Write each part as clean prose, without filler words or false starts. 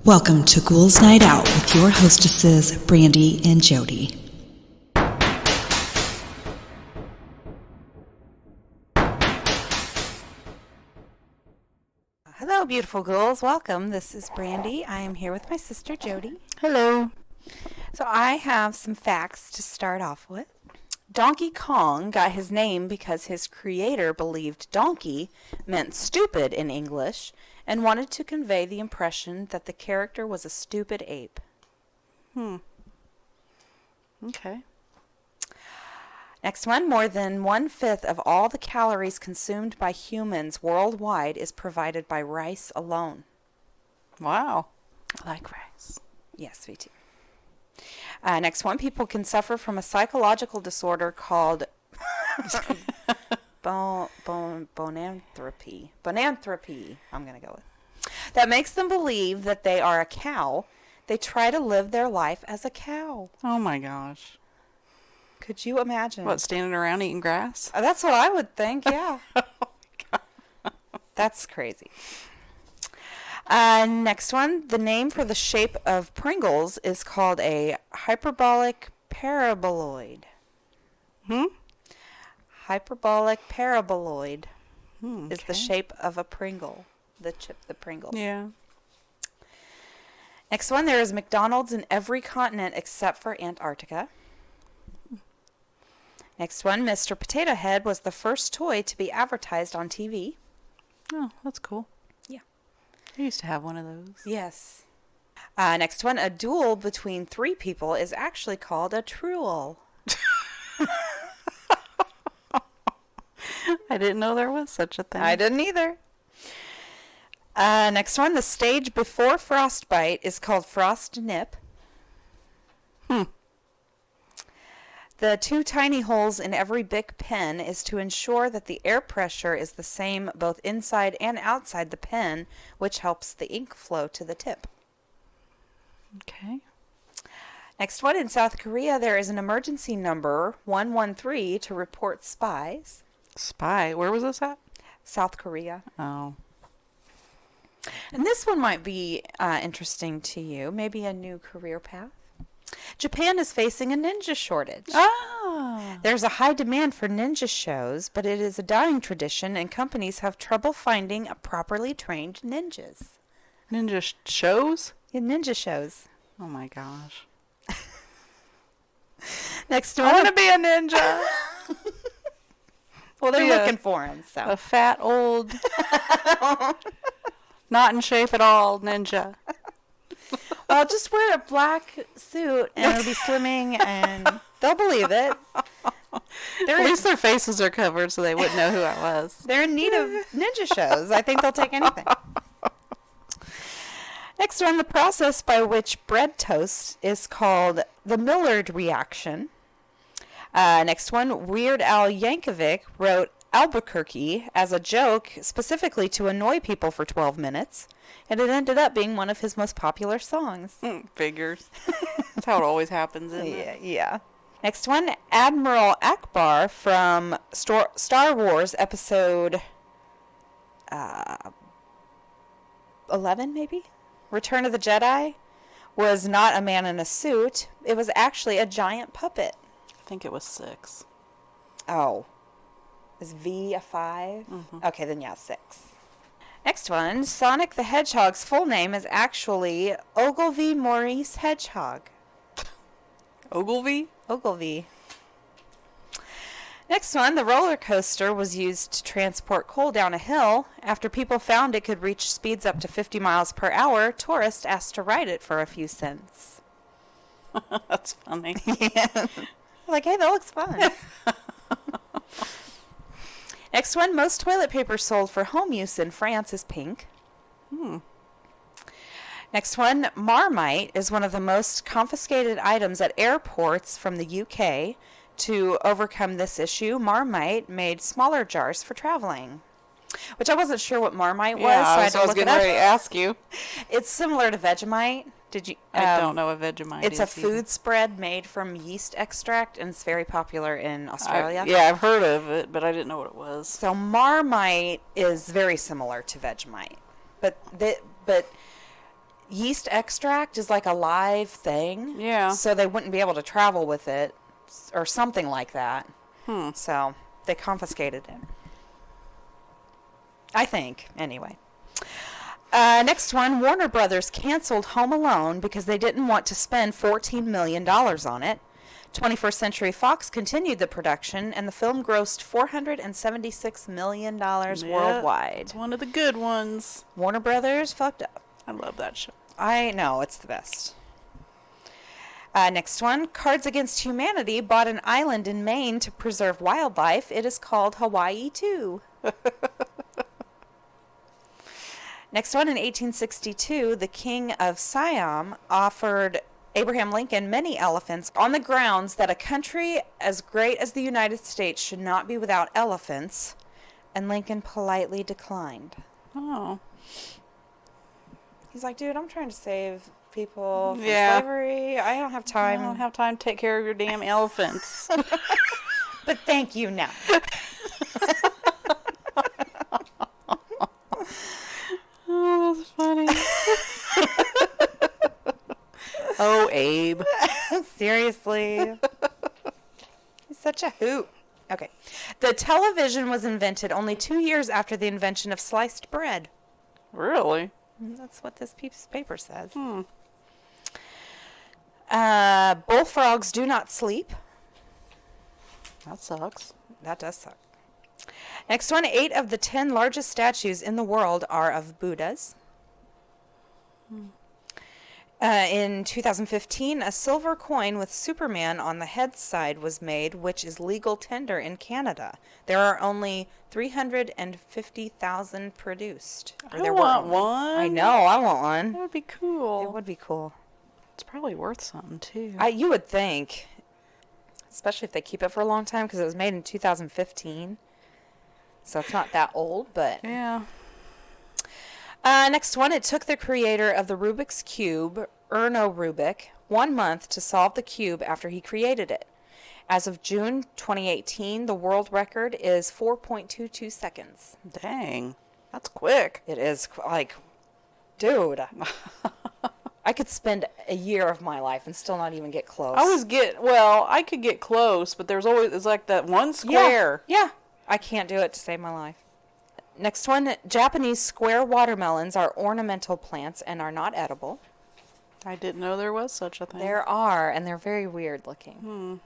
Welcome to Ghouls Night Out with your hostesses, Brandee and Jodi. Hello, beautiful ghouls. Welcome. This is Brandee. I am here with my sister, Jodi. Hello. So I have some facts to start off with. Donkey Kong got his name because his creator believed donkey meant stupid in English and wanted to convey the impression that the character was a stupid ape. Okay. Next one, more than 1/5 of all the calories consumed by humans worldwide is provided by rice alone. Wow. I like rice. Yes, me too. Next one, people can suffer from a psychological disorder called bonanthropy. Bonanthropy, I'm going to go with. That makes them believe that they are a cow. They try to live their life as a cow. Oh my gosh. Could you imagine? What, standing around eating grass? That's what I would think, yeah. Oh my God. That's crazy. Next one, the name for the shape of Pringles is called a hyperbolic paraboloid. Hyperbolic paraboloid is the shape of a Pringle, the chip, the Pringles. Yeah. Next one, there is McDonald's in every continent except for Antarctica. Next one, Mr. Potato Head was the first toy to be advertised on TV. Oh, that's cool. Yeah. I used to have one of those. Yes. Next one, a duel between 3 people is actually called a truel. I didn't know there was such a thing. I didn't either. Next one, the stage before frostbite is called frost nip. The 2 tiny holes in every Bic pen is to ensure that the air pressure is the same both inside and outside the pen, which helps the ink flow to the tip. Okay. Next one, in South Korea, there is an emergency number, 113, to report spies. Spy. Where was this at? South Korea. Oh. And this one might be interesting to you, maybe a new career path. Japan is facing a ninja shortage. Oh. There's a high demand for ninja shows, but it is a dying tradition, and companies have trouble finding a properly trained ninjas. Ninja shows? Yeah, ninja shows. Oh my gosh. Next I one. want to be a ninja. Well, they're be looking for him, so. A fat old, not in shape at all ninja. Well, just wear a black suit and it'll be slimming and they'll believe it. At least their faces are covered so they wouldn't know who I was. They're in need of ninja shows. I think they'll take anything. Next one, the process by which bread toast is called the Maillard reaction. Next one, Weird Al Yankovic wrote Albuquerque as a joke specifically to annoy people for 12 minutes. And it ended up being one of his most popular songs. Figures. That's how it always happens, isn't it? Yeah. Next one, Admiral Akbar from Star Wars Episode 11, maybe? Return of the Jedi, was not a man in a suit. It was actually a giant puppet. I think it was 6. Oh. Is V a 5? Mm-hmm. Okay, then yeah, 6. Next one, Sonic the Hedgehog's full name is actually Ogilvy Maurice Hedgehog. Ogilvy? Ogilvy. Next one, the roller coaster was used to transport coal down a hill. After people found it could reach speeds up to 50 miles per hour, tourists asked to ride it for a few cents. That's funny. Yeah. Like, hey, that looks fun. Next one, most toilet paper sold for home use in France is pink. Next one, Marmite is one of the most confiscated items at airports from the UK. To overcome this issue, Marmite made smaller jars for traveling. Which I wasn't sure what Marmite was, so I had to look it up. I was getting ready to ask you. It's similar to Vegemite. Did you? I don't know what Vegemite is. It's a food spread made from yeast extract, and it's very popular in Australia. I've heard of it, but I didn't know what it was. So Marmite is very similar to Vegemite, but yeast extract is like a live thing. Yeah. So they wouldn't be able to travel with it or something like that. Hmm. So they confiscated it. I think, anyway. Next one, Warner Brothers canceled Home Alone because they didn't want to spend $14 million on it. 21st Century Fox continued the production, and the film grossed $476 million worldwide. It's one of the good ones. Warner Brothers fucked up. I love that show. I know, it's the best. Next one, Cards Against Humanity bought an island in Maine to preserve wildlife. It is called Hawaii 2. Next one, in 1862, the King of Siam offered Abraham Lincoln many elephants on the grounds that a country as great as the United States should not be without elephants, and Lincoln politely declined. Oh. He's like, dude, I'm trying to save people from Yeah. slavery. I don't have I time. don't have time to take care of your damn elephants. But thank you now. Oh, that's funny. Oh, Abe. Seriously. He's such a hoot. Okay. The television was invented only 2 years after the invention of sliced bread. Really? That's what this piece of paper says. Hmm. Bullfrogs do not sleep. That sucks. That does suck. Next one, 8 of the 10 largest statues in the world are of Buddhas. In 2015, a silver coin with Superman on the head side was made, which is legal tender in Canada. There are only 350,000 produced. I want one. I know, I want one. That would be cool. It would be cool. It's probably worth something, too. You would think, especially if they keep it for a long time, because it was made in 2015. So it's not that old, but... Yeah. Next one, it took the creator of the Rubik's Cube, Erno Rubik, 1 month to solve the cube after he created it. As of June 2018, the world record is 4.22 seconds. Dang. That's quick. It is, like, dude. I could spend a year of my life and still not even get close. I could get close, but it's like that one square. Yeah. I can't do it to save my life. Next one, Japanese square watermelons are ornamental plants and are not edible. I didn't know there was such a thing. There are, and they're very weird looking.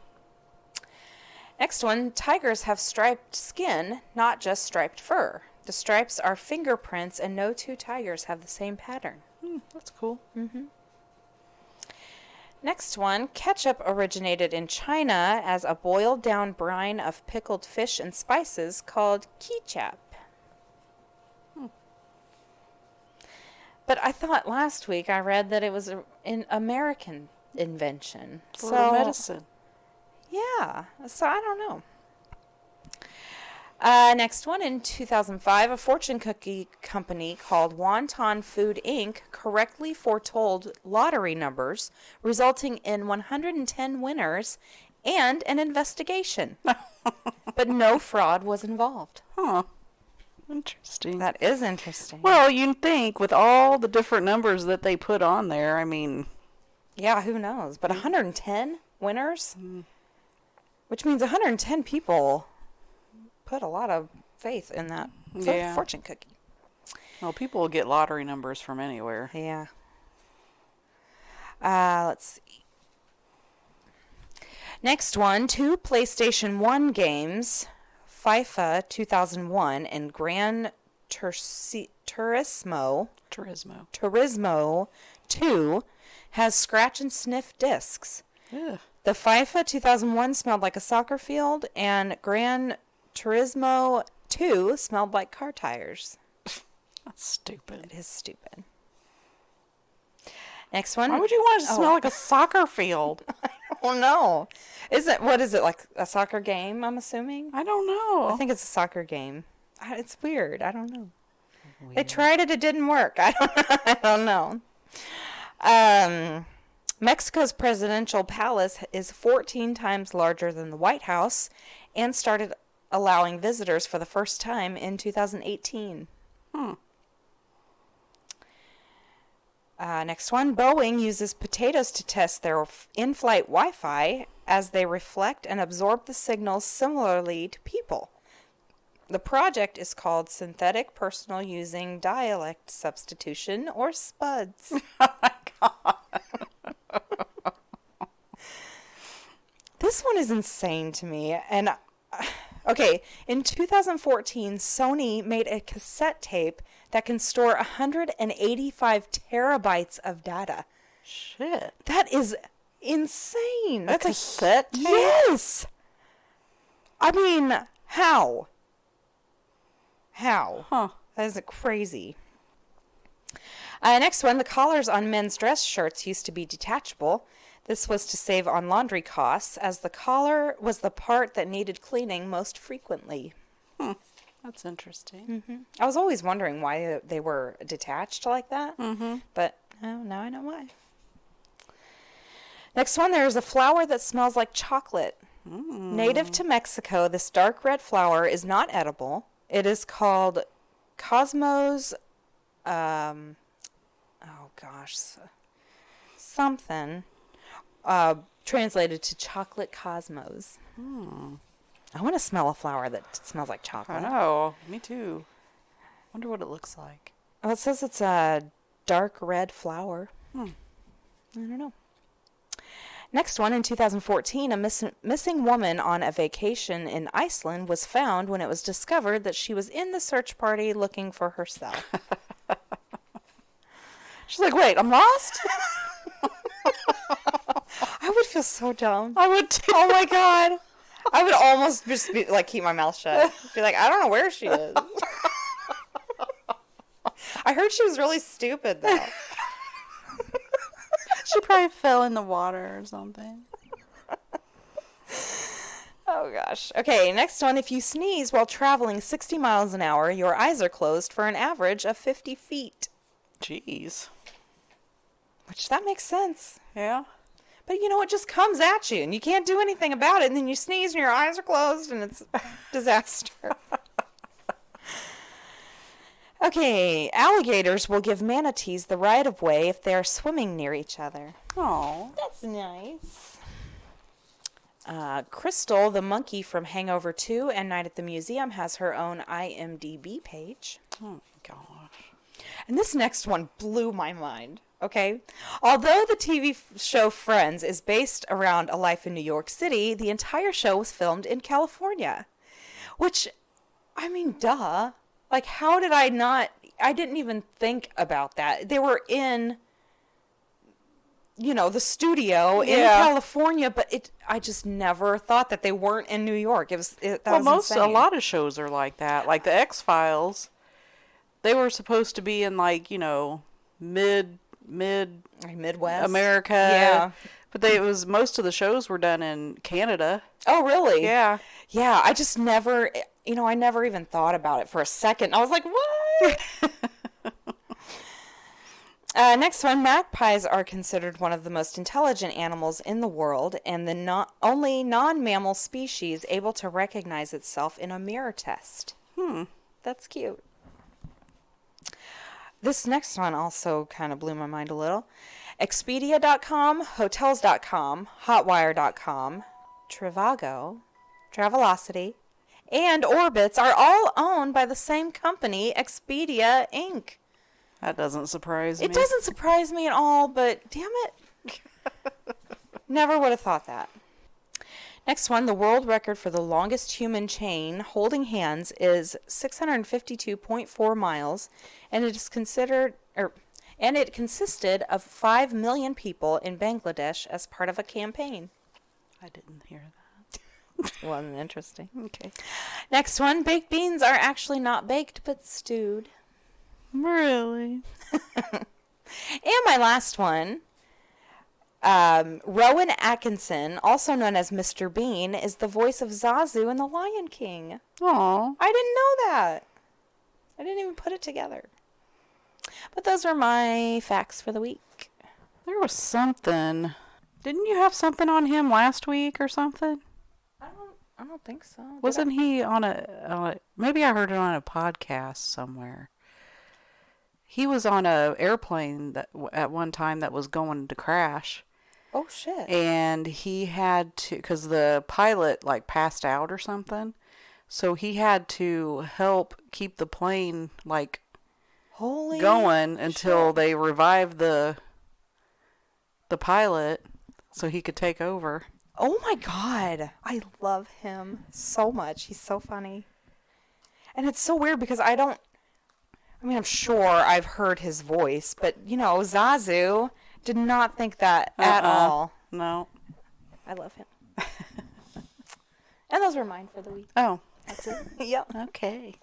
Next one, tigers have striped skin, not just striped fur. The stripes are fingerprints, and no two tigers have the same pattern. That's cool. Next one, ketchup originated in China as a boiled down brine of pickled fish and spices called ketchup. But I thought last week I read that it was an American invention. For medicine. Yeah, so I don't know. Next one, in 2005, a fortune cookie company called Wonton Food Inc. correctly foretold lottery numbers, resulting in 110 winners and an investigation. But no fraud was involved. Huh. Interesting. That is interesting. Well, you'd think with all the different numbers that they put on there, I mean... Yeah, who knows? But 110 winners? Which means 110 people put a lot of faith in that fortune cookie. Well, people will get lottery numbers from anywhere. Yeah. Let's see. Next one, 2 PlayStation 1 games, FIFA 2001 and Gran Turismo 2 has scratch and sniff discs. Ugh. The FIFA 2001 smelled like a soccer field, and Gran Turismo 2 smelled like car tires. That's stupid. It is stupid. Next one. Why would you want it to smell like a soccer field? I don't know. What is it, like a soccer game, I'm assuming? I don't know. I think it's a soccer game. It's weird. I don't know. They tried it. It didn't work. I don't know. Mexico's presidential palace is 14 times larger than the White House and started allowing visitors for the first time in 2018. Next one, Boeing uses potatoes to test their in-flight Wi-Fi as they reflect and absorb the signals similarly to people. The project is called Synthetic Personal Using Dialect Substitution, or SPUDS. Oh my god. This one is insane to me. And, okay, in 2014, Sony made a cassette tape that can store 185 terabytes of data. Shit. That is insane. That's a cassette tape? Yes! I mean, how? How? Huh. That is crazy. Next one, the collars on men's dress shirts used to be detachable. This was to save on laundry costs, as the collar was the part that needed cleaning most frequently. That's interesting. I was always wondering why they were detached like that, but now I know why. Next one, there's a flower that smells like chocolate. Native to Mexico, this dark red flower is not edible. It is called Cosmos, something, translated to chocolate cosmos. I want to smell a flower that smells like chocolate. I know. Me too. Wonder what it looks like. Oh, it says it's a dark red flower. I don't know. Next one, in 2014, a missing woman on a vacation in Iceland was found when it was discovered that she was in the search party looking for herself. She's like, wait, I'm lost? I would feel so dumb. I would too. Oh my god. I would almost just be like, keep my mouth shut. Be like, I don't know where she is. I heard she was really stupid though. She probably fell in the water or something. Oh gosh. Okay, next one. If you sneeze while traveling 60 miles an hour, your eyes are closed for an average of 50 feet. Jeez. Which, that makes sense. Yeah. But you know, it just comes at you and you can't do anything about it, and then you sneeze and your eyes are closed and it's a disaster. Okay, alligators will give manatees the right of way if they are swimming near each other. Oh, That's nice. Crystal, the monkey from Hangover 2 and Night at the Museum, has her own IMDb page. oh my gosh. And this next one blew my mind. Okay? Although the TV show Friends is based around a life in New York City, the entire show was filmed in California. Which, I mean, duh. Like, how did I not... I didn't even think about that. They were in, the studio in California, but I just never thought that they weren't in New York. That was insane. A lot of shows are like that. Like the X-Files, they were supposed to be in mid Midwest America. Yeah. But most of the shows were done in Canada. Oh, really? Yeah. Yeah, I just never, I never even thought about it for a second. I was like, what? Next one, magpies are considered one of the most intelligent animals in the world, and the only non-mammal species able to recognize itself in a mirror test. That's cute. This next one also kind of blew my mind a little. Expedia.com, Hotels.com, Hotwire.com, Trivago, Travelocity, and Orbitz are all owned by the same company, Expedia Inc. That doesn't surprise me. It doesn't surprise me at all, but damn it. Never would have thought that. Next one, the world record for the longest human chain holding hands is 652.4 miles, and it consisted of 5 million people in Bangladesh as part of a campaign. I didn't hear that. Wasn't interesting. Okay. Next one, baked beans are actually not baked but stewed. Really? And my last one, Rowan Atkinson, also known as Mr. Bean, is the voice of Zazu in The Lion King. Aw. I didn't know that. I didn't even put it together. But those were my facts for the week. There was something. Didn't you have something on him last week or something? I don't think so. Wasn't he on a maybe I heard it on a podcast somewhere. He was on a airplane that at one time that was going to crash. Oh, shit. And he had to, because the pilot like passed out or something. So he had to help keep the plane like Holy going until shit. they revived the pilot so he could take over. Oh my God. I love him so much. He's so funny. And it's so weird because I'm sure I've heard his voice, but, Zazu did not think that at all. No. I love him. And those were mine for the week. Oh. That's it. Yep. Okay.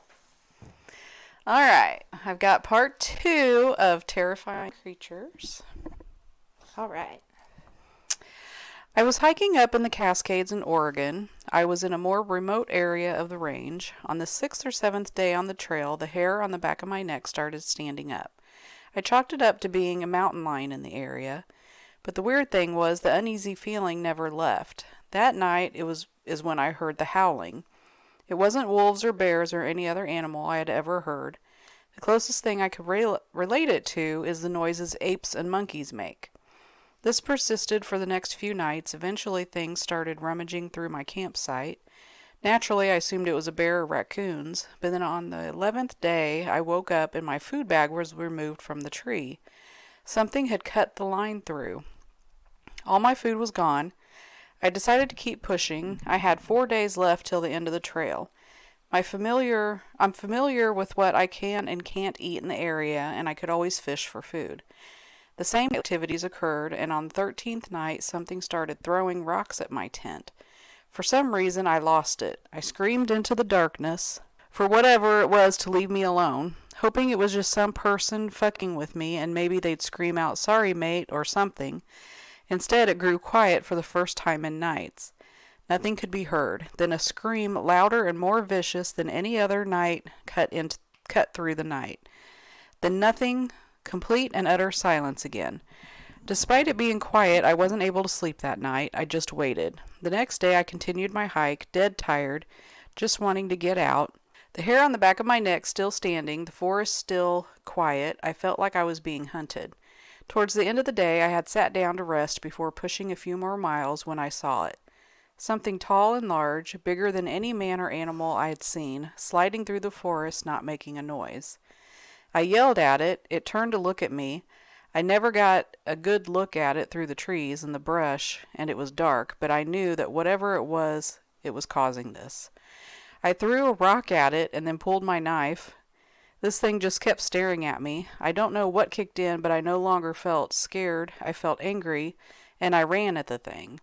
All right. I've got part 2 of Terrifying Creatures. All right. I was hiking up in the Cascades in Oregon. I was in a more remote area of the range. On the 6th or 7th day on the trail, the hair on the back of my neck started standing up. I chalked it up to being a mountain lion in the area, but the weird thing was the uneasy feeling never left. That night is when I heard the howling. It wasn't wolves or bears or any other animal I had ever heard. The closest thing I could relate it to is the noises apes and monkeys make. This persisted for the next few nights. Eventually things started rummaging through my campsite. Naturally, I assumed it was a bear or raccoons, but then on the 11th day, I woke up and my food bag was removed from the tree. Something had cut the line through. All my food was gone. I decided to keep pushing. I had 4 days left till the end of the trail. I'm familiar with what I can and can't eat in the area, and I could always fish for food. The same activities occurred, and on the 13th night, something started throwing rocks at my tent. For some reason, I lost it. I screamed into the darkness for whatever it was to leave me alone, hoping it was just some person fucking with me, and maybe they'd scream out, "Sorry, mate," or something. Instead, it grew quiet for the first time in nights. Nothing could be heard. Then a scream louder and more vicious than any other night cut through the night. Then nothing, complete and utter silence again. Despite it being quiet, I wasn't able to sleep that night. I just waited. The next day I continued my hike, dead tired, just wanting to get out. The hair on the back of my neck still standing, the forest still quiet. I felt like I was being hunted. Towards the end of the day I had sat down to rest before pushing a few more miles when I saw it. Something tall and large, bigger than any man or animal I had seen, sliding through the forest, not making a noise. I yelled at it. It turned to look at me. I never got a good look at it through the trees and the brush, and it was dark, but I knew that whatever it was causing this. I threw a rock at it and then pulled my knife. This thing just kept staring at me. I don't know what kicked in, but I no longer felt scared. I felt angry, and I ran at the thing.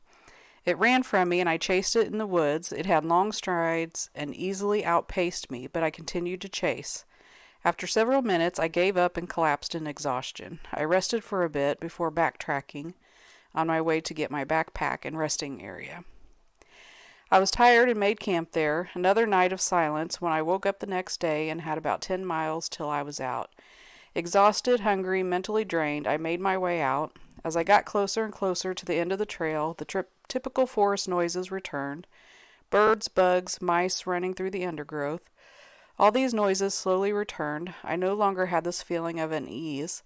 It ran from me, and I chased it in the woods. It had long strides and easily outpaced me, but I continued to chase. After several minutes, I gave up and collapsed in exhaustion. I rested for a bit before backtracking on my way to get my backpack and resting area. I was tired and made camp there. Another night of silence when I woke up the next day and had about 10 miles till I was out. Exhausted, hungry, mentally drained, I made my way out. As I got closer and closer to the end of the trail, the typical forest noises returned. Birds, bugs, mice running through the undergrowth. All these noises slowly returned. I no longer had this feeling of unease.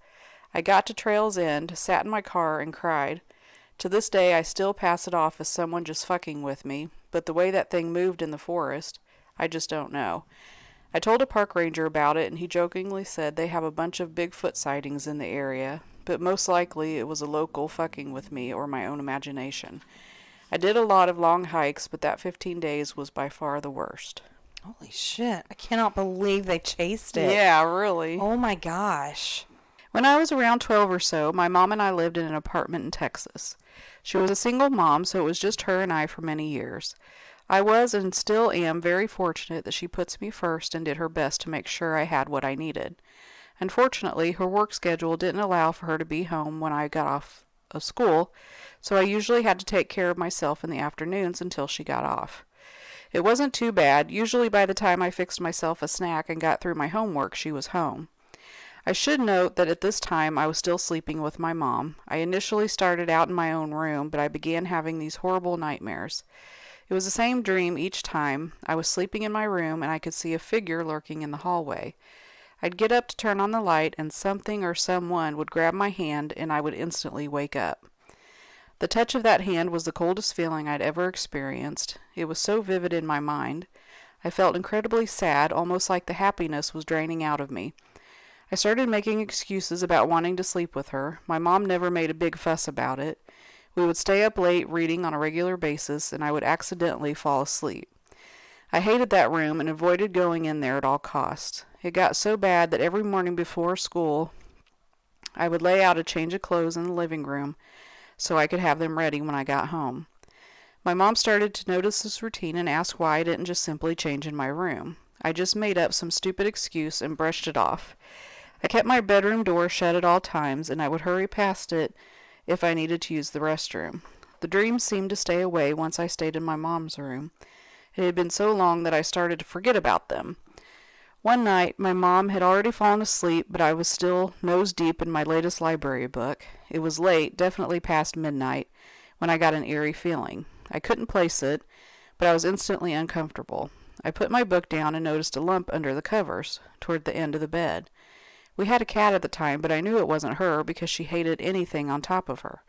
I got to trail's end, sat in my car, and cried. To this day, I still pass it off as someone just fucking with me, but the way that thing moved in the forest, I just don't know. I told a park ranger about it, and he jokingly said they have a bunch of Bigfoot sightings in the area, but most likely it was a local fucking with me or my own imagination. I did a lot of long hikes, but that 15 days was by far the worst. Holy shit. I cannot believe they chased it. Yeah, really. Oh my gosh. When I was around 12 or so, my mom and I lived in an apartment in Texas. She was a single mom, so it was just her and I for many years. I was and still am very fortunate that she puts me first and did her best to make sure I had what I needed. Unfortunately, her work schedule didn't allow for her to be home when I got off of school, so I usually had to take care of myself in the afternoons until she got off. It wasn't too bad. Usually by the time I fixed myself a snack and got through my homework, she was home. I should note that at this time I was still sleeping with my mom. I initially started out in my own room, but I began having these horrible nightmares. It was the same dream each time. I was sleeping in my room, and I could see a figure lurking in the hallway. I'd get up to turn on the light, and something or someone would grab my hand, and I would instantly wake up. The touch of that hand was the coldest feeling I'd ever experienced. It was so vivid in my mind. I felt incredibly sad, almost like the happiness was draining out of me. I started making excuses about wanting to sleep with her. My mom never made a big fuss about it. We would stay up late reading on a regular basis, and I would accidentally fall asleep. I hated that room and avoided going in there at all costs. It got so bad that every morning before school, I would lay out a change of clothes in the living room so I could have them ready when I got home. My mom started to notice this routine and asked why I didn't just simply change in my room. I just made up some stupid excuse and brushed it off. I kept my bedroom door shut at all times, and I would hurry past it if I needed to use the restroom. The dreams seemed to stay away once I stayed in my mom's room. It had been so long that I started to forget about them. One night, my mom had already fallen asleep, but I was still nose deep in my latest library book. It was late, definitely past midnight, when I got an eerie feeling. I couldn't place it, but I was instantly uncomfortable. I put my book down and noticed a lump under the covers, toward the end of the bed. We had a cat at the time, but I knew it wasn't her because she hated anything on top of her.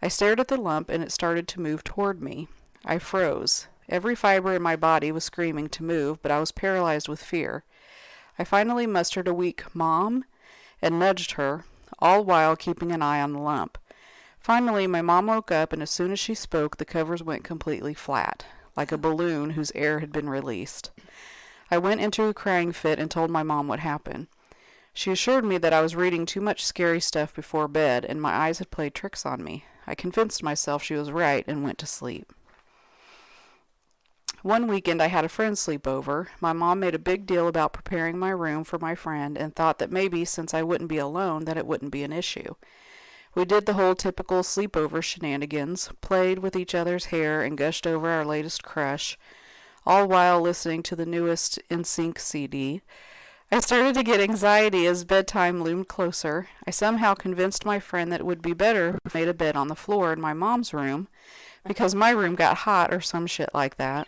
I stared at the lump, and it started to move toward me. I froze. Every fiber in my body was screaming to move, but I was paralyzed with fear. I finally mustered a weak "Mom," and nudged her, all while keeping an eye on the lump. Finally, my mom woke up, and as soon as she spoke, the covers went completely flat, like a balloon whose air had been released. I went into a crying fit and told my mom what happened. She assured me that I was reading too much scary stuff before bed, and my eyes had played tricks on me. I convinced myself she was right and went to sleep. One weekend I had a friend sleep over. My mom made a big deal about preparing my room for my friend and thought that maybe since I wouldn't be alone that it wouldn't be an issue. We did the whole typical sleepover shenanigans, played with each other's hair and gushed over our latest crush, all while listening to the newest NSYNC CD. I started to get anxiety as bedtime loomed closer. I somehow convinced my friend that it would be better if we made a bed on the floor in my mom's room, because my room got hot or some shit like that.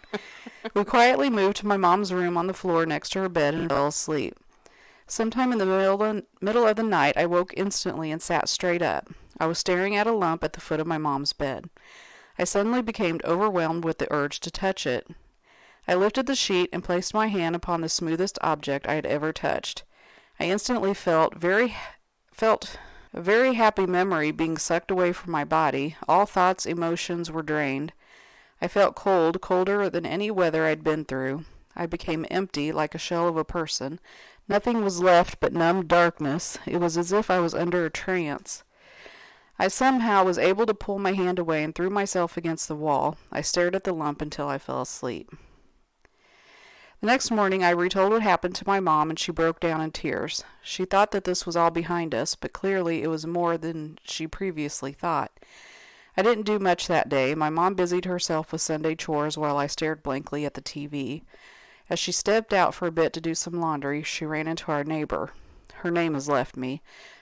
We quietly moved to my mom's room on the floor next to her bed and fell asleep. Sometime in the middle of the night, I woke instantly and sat straight up. I was staring at a lump at the foot of my mom's bed. I suddenly became overwhelmed with the urge to touch it. I lifted the sheet and placed my hand upon the smoothest object I had ever touched. I instantly felt a very happy memory being sucked away from my body. All thoughts, emotions were drained. I felt cold, colder than any weather I'd been through. I became empty, like a shell of a person. Nothing was left but numb darkness. It was as if I was under a trance. I somehow was able to pull my hand away and threw myself against the wall. I stared at the lump until I fell asleep. The next morning I retold what happened to my mom, and she broke down in tears. She thought that this was all behind us, but clearly it was more than she previously thought. I didn't do much that day. My mom busied herself with Sunday chores while I stared blankly at the TV. As she stepped out for a bit to do some laundry, she ran into our neighbor. Her name has left me,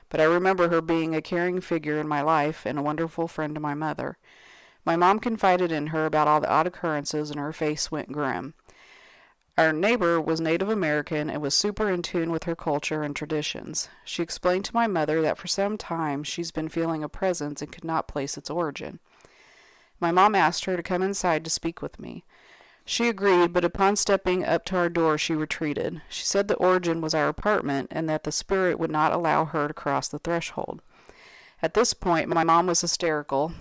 but I remember her being a caring figure in my life and a wonderful friend to my mother. My mom confided in her about all the odd occurrences, and her face went grim. Our neighbor was Native American and was super in tune with her culture and traditions. She explained to my mother that for some time she's been feeling a presence and could not place its origin. My mom asked her to come inside to speak with me. She agreed, but upon stepping up to our door she retreated. She said the origin was our apartment and that the spirit would not allow her to cross the threshold. At this point my mom was hysterical,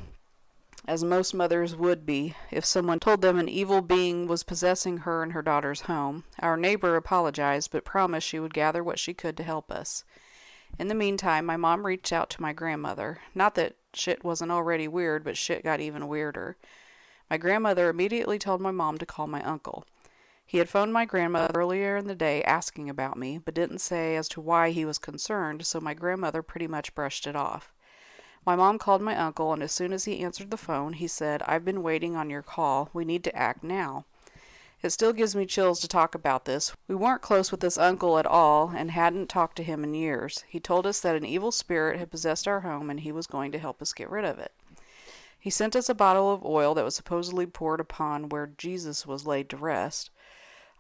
as most mothers would be if someone told them an evil being was possessing her and her daughter's home. Our neighbor apologized, but promised she would gather what she could to help us. In the meantime, my mom reached out to my grandmother. Not that shit wasn't already weird, but shit got even weirder. My grandmother immediately told my mom to call my uncle. He had phoned my grandmother earlier in the day asking about me, but didn't say as to why he was concerned, so my grandmother pretty much brushed it off. My mom called my uncle, and as soon as he answered the phone, he said, "I've been waiting on your call. We need to act now." It still gives me chills to talk about this. We weren't close with this uncle at all, and hadn't talked to him in years. He told us that an evil spirit had possessed our home, and he was going to help us get rid of it. He sent us a bottle of oil that was supposedly poured upon where Jesus was laid to rest.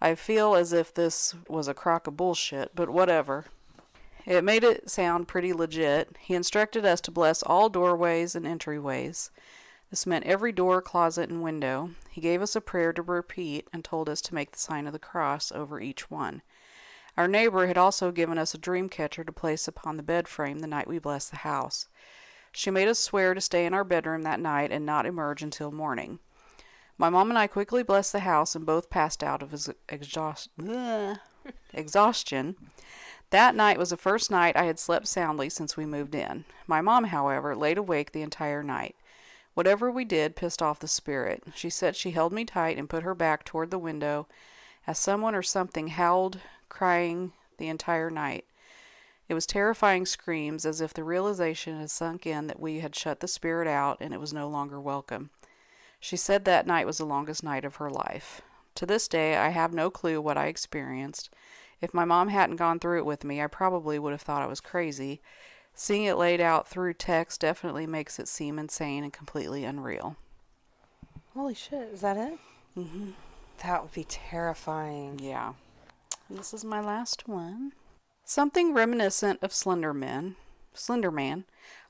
I feel as if this was a crock of bullshit, but whatever. It made it sound pretty legit. He instructed us to bless all doorways and entryways. This meant every door, closet, and window. He gave us a prayer to repeat and told us to make the sign of the cross over each one. Our neighbor had also given us a dream catcher to place upon the bed frame the night we blessed the house. She made us swear to stay in our bedroom that night and not emerge until morning. My mom and I quickly blessed the house and both passed out of exhaustion. That night was the first night I had slept soundly since we moved in. My mom, however, laid awake the entire night. Whatever we did pissed off the spirit. She said she held me tight and put her back toward the window as someone or something howled, crying the entire night. It was terrifying screams, as if the realization had sunk in that we had shut the spirit out and it was no longer welcome. She said that night was the longest night of her life. To this day, I have no clue what I experienced. If my mom hadn't gone through it with me, I probably would have thought I was crazy. Seeing it laid out through text definitely makes it seem insane and completely unreal. Holy shit, is that it? Mm-hmm. That would be terrifying. Yeah. And this is my last one. Something reminiscent of Slender Man.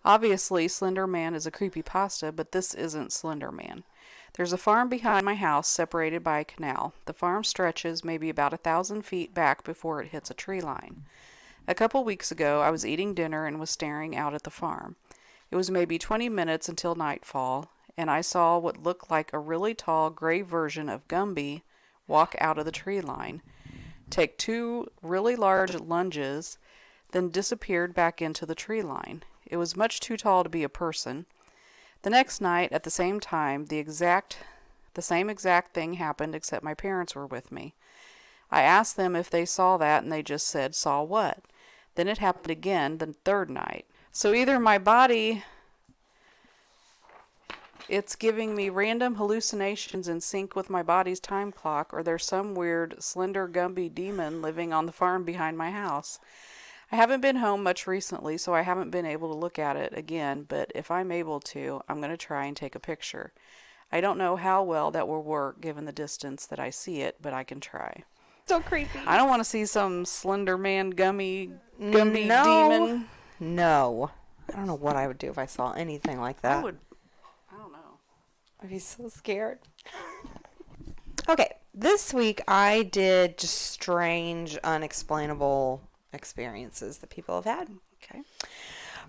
Obviously, Slender Man is a creepypasta, but this isn't Slender Man. There's a farm behind my house separated by a canal. The farm stretches maybe about 1,000 feet back before it hits a tree line. A couple weeks ago, I was eating dinner and was staring out at the farm. It was maybe 20 minutes until nightfall, and I saw what looked like a really tall gray version of Gumby walk out of the tree line, take 2 really large lunges, then disappeared back into the tree line. It was much too tall to be a person. The next night, at the same time, the same exact thing happened, except my parents were with me. I asked them if they saw that, and they just said, "Saw what?" Then it happened again the third night. So either my body, it's giving me random hallucinations in sync with my body's time clock, or there's some weird slender Gumby demon living on the farm behind my house. I haven't been home much recently, so I haven't been able to look at it again, but if I'm able to, I'm going to try and take a picture. I don't know how well that will work given the distance that I see it, but I can try. So creepy. I don't want to see some Slender Man Gumby demon. No. I don't know what I would do if I saw anything like that. I don't know. I'd be so scared. Okay, this week I did just strange, unexplainable experiences that people have had. Okay.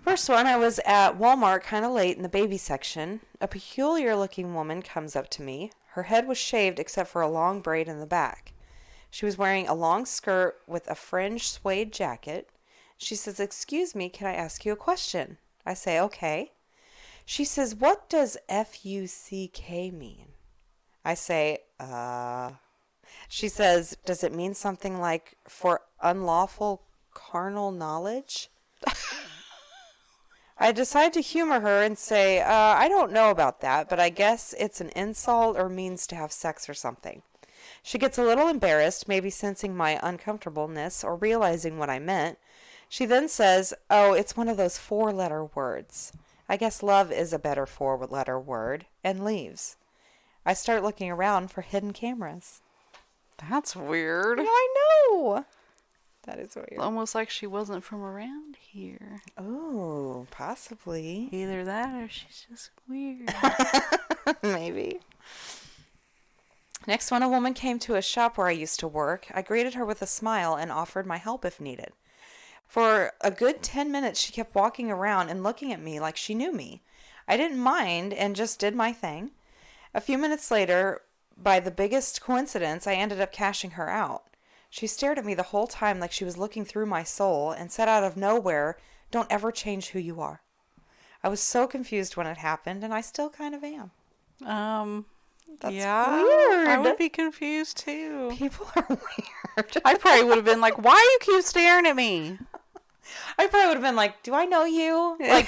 First one, I was at Walmart kind of late in the baby section. A peculiar looking woman comes up to me. Her head was shaved except for a long braid in the back. She was wearing a long skirt with a fringed suede jacket. She says, "Excuse me, can I ask you a question?" I say, "Okay." She says, "What does F-U-C-K mean?" I say, She says, "Does it mean something like for unlawful carnal knowledge?" I decide to humor her and say, I don't know about that, but I guess it's an insult or means to have sex or something. She gets a little embarrassed, maybe sensing my uncomfortableness or realizing what I meant. She then says, "Oh, it's one of those 4-letter words. I guess love is a better 4-letter word," and leaves. I start looking around for hidden cameras. That's weird. Yeah, I know. That is weird. Almost like she wasn't from around here. Oh, possibly. Either that or she's just weird. Maybe. Next one, a woman came to a shop where I used to work. I greeted her with a smile and offered my help if needed. For a good 10 minutes, she kept walking around and looking at me like she knew me. I didn't mind and just did my thing. A few minutes later, by the biggest coincidence, I ended up cashing her out. She stared at me the whole time like she was looking through my soul and said out of nowhere, "Don't ever change who you are." I was so confused when it happened, and I still kind of am. That's weird. I would be confused too. People are weird. I probably would have been like, "Why you keep staring at me?" I probably would have been like, "Do I know you?" Like,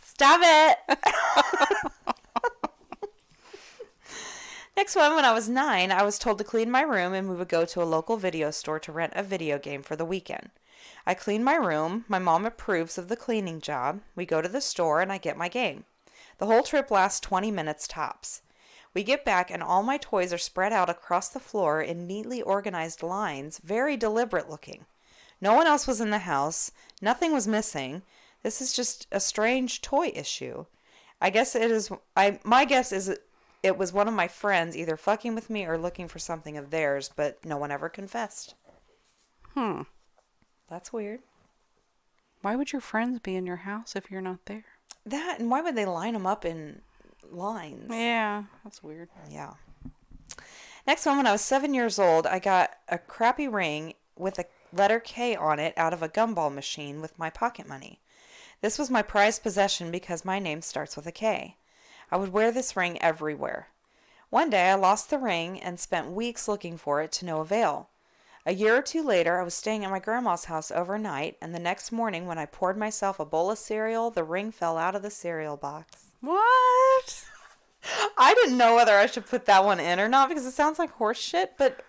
stop it. Next one, when I was 9, I was told to clean my room and we would go to a local video store to rent a video game for the weekend. I clean my room. My mom approves of the cleaning job. We go to the store and I get my game. The whole trip lasts 20 minutes tops. We get back and all my toys are spread out across the floor in neatly organized lines, very deliberate looking. No one else was in the house. Nothing was missing. This is just a strange toy issue. My guess is it was one of my friends either fucking with me or looking for something of theirs, but no one ever confessed. That's weird. Why would your friends be in your house if you're not there? That, and why would they line them up in lines? Yeah, that's weird. Yeah. Next one, when I was 7 years old, I got a crappy ring with a letter K on it out of a gumball machine with my pocket money. This was my prized possession because my name starts with a K. I would wear this ring everywhere. One day I lost the ring and spent weeks looking for it to no avail. A year or two later, I was staying at my grandma's house overnight, and the next morning when I poured myself a bowl of cereal, the ring fell out of the cereal box. What? I didn't know whether I should put that one in or not because it sounds like horse shit, but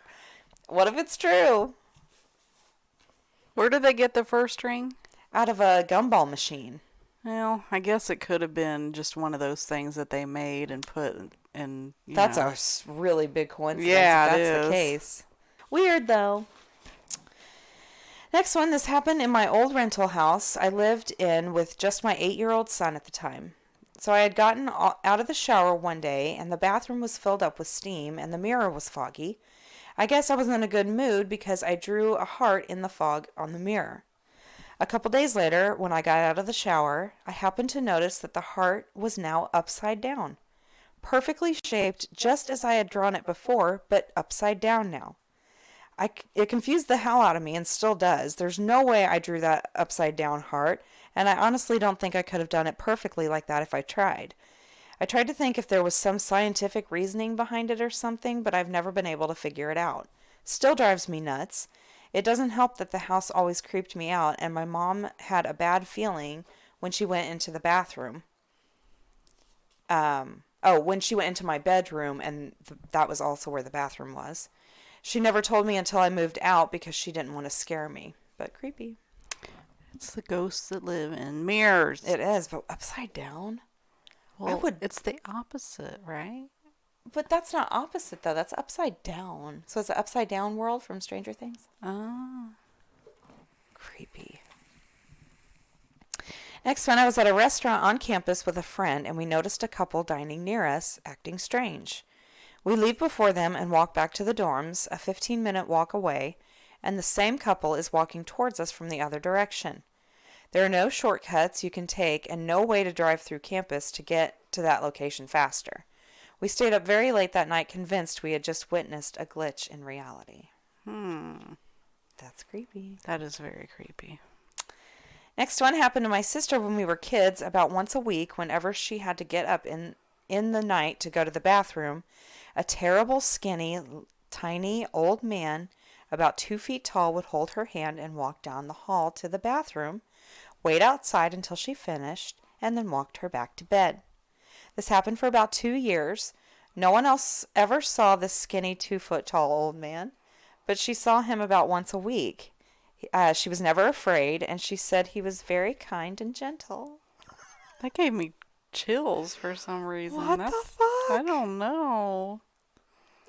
what if it's true? Where did they get the first ring? Out of a gumball machine. Well, I guess it could have been just one of those things that they made and put in. That's a really big coincidence. Yeah, if it that's is. the case. Weird, though. Next one, this happened in my old rental house I lived in with just my 8-year-old son at the time. So I had gotten out of the shower one day, and the bathroom was filled up with steam, and the mirror was foggy. I guess I was in a good mood because I drew a heart in the fog on the mirror. A couple days later, when I got out of the shower, I happened to notice that the heart was now upside down. Perfectly shaped, just as I had drawn it before, but upside down now. It confused the hell out of me and still does. There's no way I drew that upside down heart, and I honestly don't think I could have done it perfectly like that if I tried. I tried to think if there was some scientific reasoning behind it or something, but I've never been able to figure it out. Still drives me nuts. It doesn't help that the house always creeped me out, and my mom had a bad feeling when she went into the bathroom. When she went into my bedroom, and that was also where the bathroom was. She never told me until I moved out because she didn't want to scare me. But creepy. It's the ghosts that live in mirrors. It is, but upside down? Well, it's the opposite, right? But that's not opposite, though. That's upside down. So it's an upside down world from Stranger Things? Oh. Creepy. Next one, I was at a restaurant on campus with a friend, and we noticed a couple dining near us, acting strange. We leave before them and walk back to the dorms, a 15-minute walk away, and the same couple is walking towards us from the other direction. There are no shortcuts you can take and no way to drive through campus to get to that location faster. We stayed up very late that night convinced we had just witnessed a glitch in reality. That's creepy. That is very creepy. Next one happened to my sister when we were kids about once a week whenever she had to get up in the night to go to the bathroom. A terrible, skinny, tiny old man about 2 feet tall would hold her hand and walk down the hall to the bathroom, wait outside until she finished, and then walked her back to bed. This happened for about 2 years. No one else ever saw this skinny 2-foot-tall old man, but she saw him about once a week. She was never afraid, and she said he was very kind and gentle. That gave me chills for some reason. What the fuck? I don't know.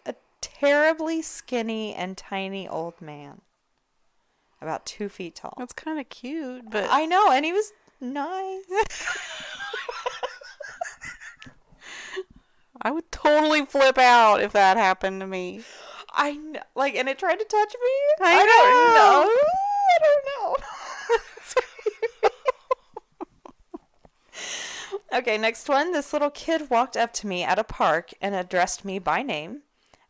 A terribly skinny and tiny old man. About 2 feet tall. That's kind of cute, but... I know, and he was nice. I would totally flip out if that happened to me. I know, and it tried to touch me. I don't know. I don't know. Okay, next one. This little kid walked up to me at a park and addressed me by name.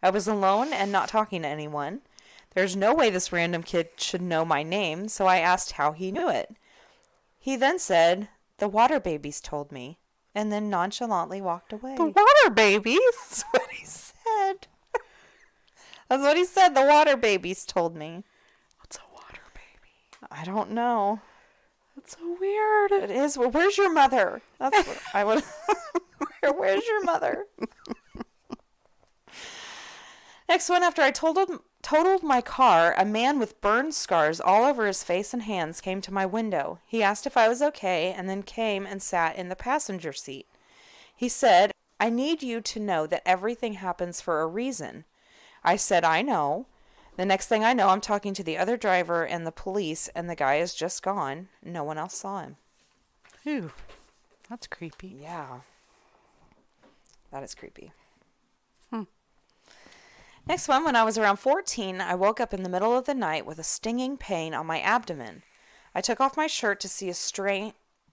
I was alone and not talking to anyone. There's no way this random kid should know my name, so I asked how he knew it. He then said, "The water babies told me," and then nonchalantly walked away. The water babies? That's what he said. That's what he said. The water babies told me. What's a water baby? I don't know. That's so weird. It is. Well, where's your mother? That's what I would. Where's your mother? Next one, after I totaled my car, a man with burn scars all over his face and hands came to my window. He asked if I was okay and then came and sat in the passenger seat. He said, I need you to know that everything happens for a reason. I said, I know. The next thing I know, I'm talking to the other driver and the police, and the guy is just gone. No one else saw him. Ooh, that's creepy. Yeah. That is creepy. Hmm. Next one, when I was around 14, I woke up in the middle of the night with a stinging pain on my abdomen. I took off my shirt to see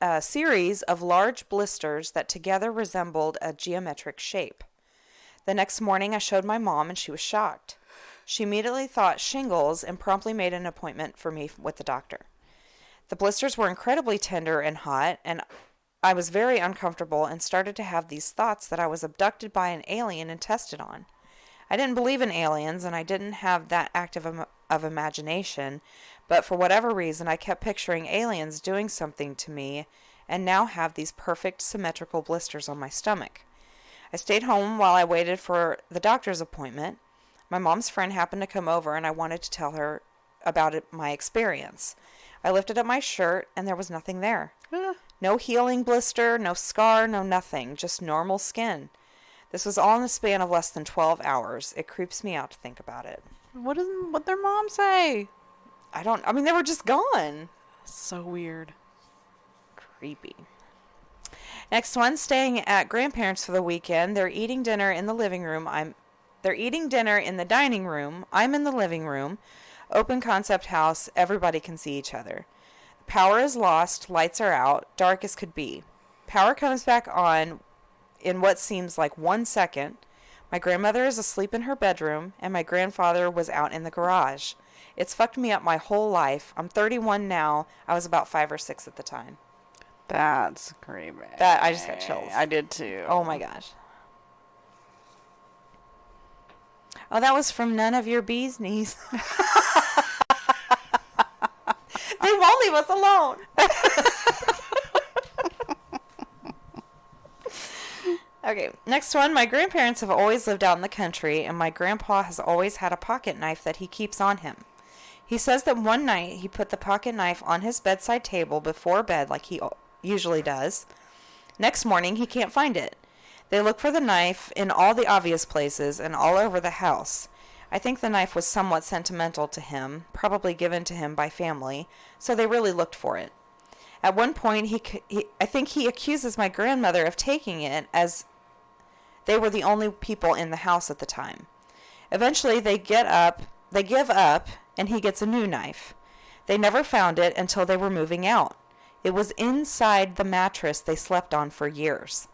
a series of large blisters that together resembled a geometric shape. The next morning, I showed my mom, and she was shocked. She immediately thought shingles and promptly made an appointment for me with the doctor. The blisters were incredibly tender and hot, and I was very uncomfortable and started to have these thoughts that I was abducted by an alien and tested on. I didn't believe in aliens, and I didn't have that active of imagination, but for whatever reason, I kept picturing aliens doing something to me, and now have these perfect symmetrical blisters on my stomach. I stayed home while I waited for the doctor's appointment. My mom's friend happened to come over, and I wanted to tell her about my experience. I lifted up my shirt, and there was nothing there. No healing blister, no scar, no nothing, just normal skin. This was all in the span of less than 12 hours. It creeps me out to think about it. What'd their mom say? They were just gone. So weird. Creepy. Next one, staying at grandparents for the weekend. They're eating dinner in the living room. They're eating dinner in the dining room. I'm in the living room. Open concept house. Everybody can see each other. Power is lost. Lights are out. Dark as could be. Power comes back on in what seems like 1 second. My grandmother is asleep in her bedroom, and my grandfather was out in the garage. It's fucked me up my whole life. I'm 31 now. I was about 5 or 6 at the time. That's creepy. I just got chills. I did too. Oh my gosh. Oh, that was from None of Your Bee's Knees. They won't leave us alone. Okay, next one. My grandparents have always lived out in the country, and my grandpa has always had a pocket knife that he keeps on him. He says that one night he put the pocket knife on his bedside table before bed like he usually does. Next morning, he can't find it. They look for the knife in all the obvious places and all over the house. I think the knife was somewhat sentimental to him, probably given to him by family, so they really looked for it. At one point, I think he accuses my grandmother of taking it, as they were the only people in the house at the time. Eventually, they give up, and he gets a new knife. They never found it until they were moving out. It was inside the mattress they slept on for years.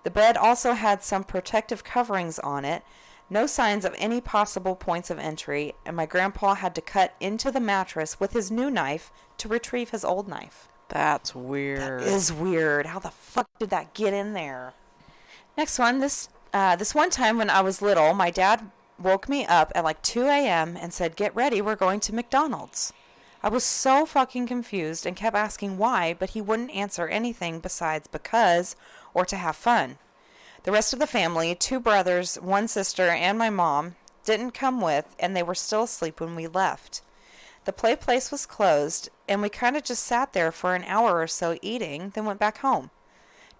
The bed also had some protective coverings on it, no signs of any possible points of entry, and my grandpa had to cut into the mattress with his new knife to retrieve his old knife. That's weird. That is weird. How the fuck did that get in there? Next one. This one time when I was little, my dad woke me up at like 2 a.m. and said, "Get ready, we're going to McDonald's." I was so fucking confused and kept asking why, but he wouldn't answer anything besides because or to have fun. The rest of the family, 2 brothers, 1 sister, and my mom, didn't come with, and they were still asleep when we left. The play place was closed, and we kind of just sat there for an hour or so eating, then went back home.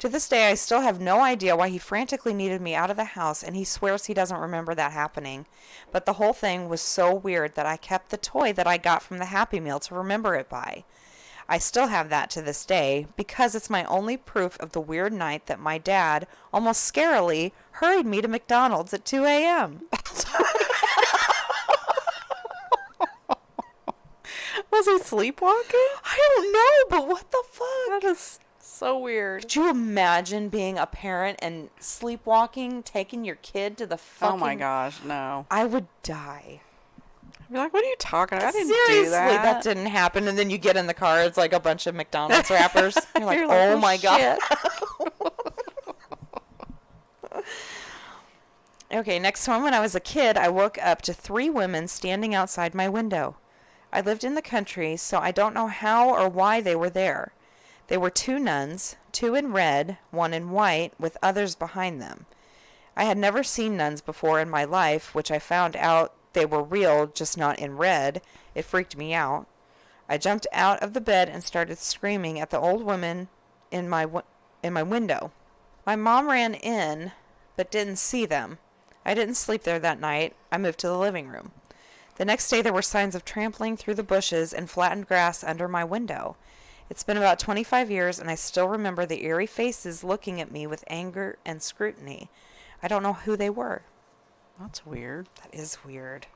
To this day, I still have no idea why he frantically needed me out of the house, and he swears he doesn't remember that happening. But the whole thing was so weird that I kept the toy that I got from the Happy Meal to remember it by. I still have that to this day, because it's my only proof of the weird night that my dad, almost scarily, hurried me to McDonald's at 2 a.m. Was he sleepwalking? I don't know, but what the fuck? That is so weird. Could you imagine being a parent and sleepwalking, taking your kid to the fucking... Oh my gosh, no. I would die. I'd be like, what are you talking about? I didn't Seriously, do that. that didn't happen. And then you get in the car, it's like a bunch of McDonald's wrappers. You're like, You're oh like, my God. shit. Okay, next one. When I was a kid, I woke up to 3 women standing outside my window. I lived in the country, so I don't know how or why they were there. They were 2 nuns, 2 in red, 1 in white, with others behind them. I had never seen nuns before in my life, which I found out they were real, just not in red. It freaked me out. I jumped out of the bed and started screaming at the old woman in my window. My mom ran in, but didn't see them. I didn't sleep there that night. I moved to the living room. The next day there were signs of trampling through the bushes and flattened grass under my window. It's been about 25 years, and I still remember the eerie faces looking at me with anger and scrutiny. I don't know who they were. That's weird. That is weird.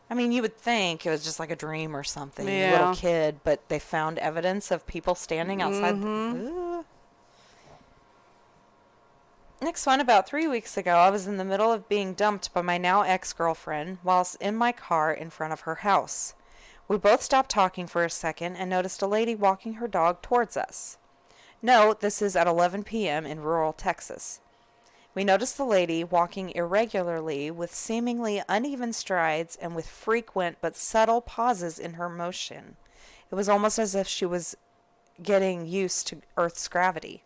I mean, you would think it was just like a dream or something, Yeah. little kid, but they found evidence of people standing outside. Ugh. Next one, about 3 weeks ago, I was in the middle of being dumped by my now ex-girlfriend whilst in my car in front of her house. We both stopped talking for a second and noticed a lady walking her dog towards us. Note, this is at 11 p.m. in rural Texas. We noticed the lady walking irregularly with seemingly uneven strides and with frequent but subtle pauses in her motion. It was almost as if she was getting used to Earth's gravity.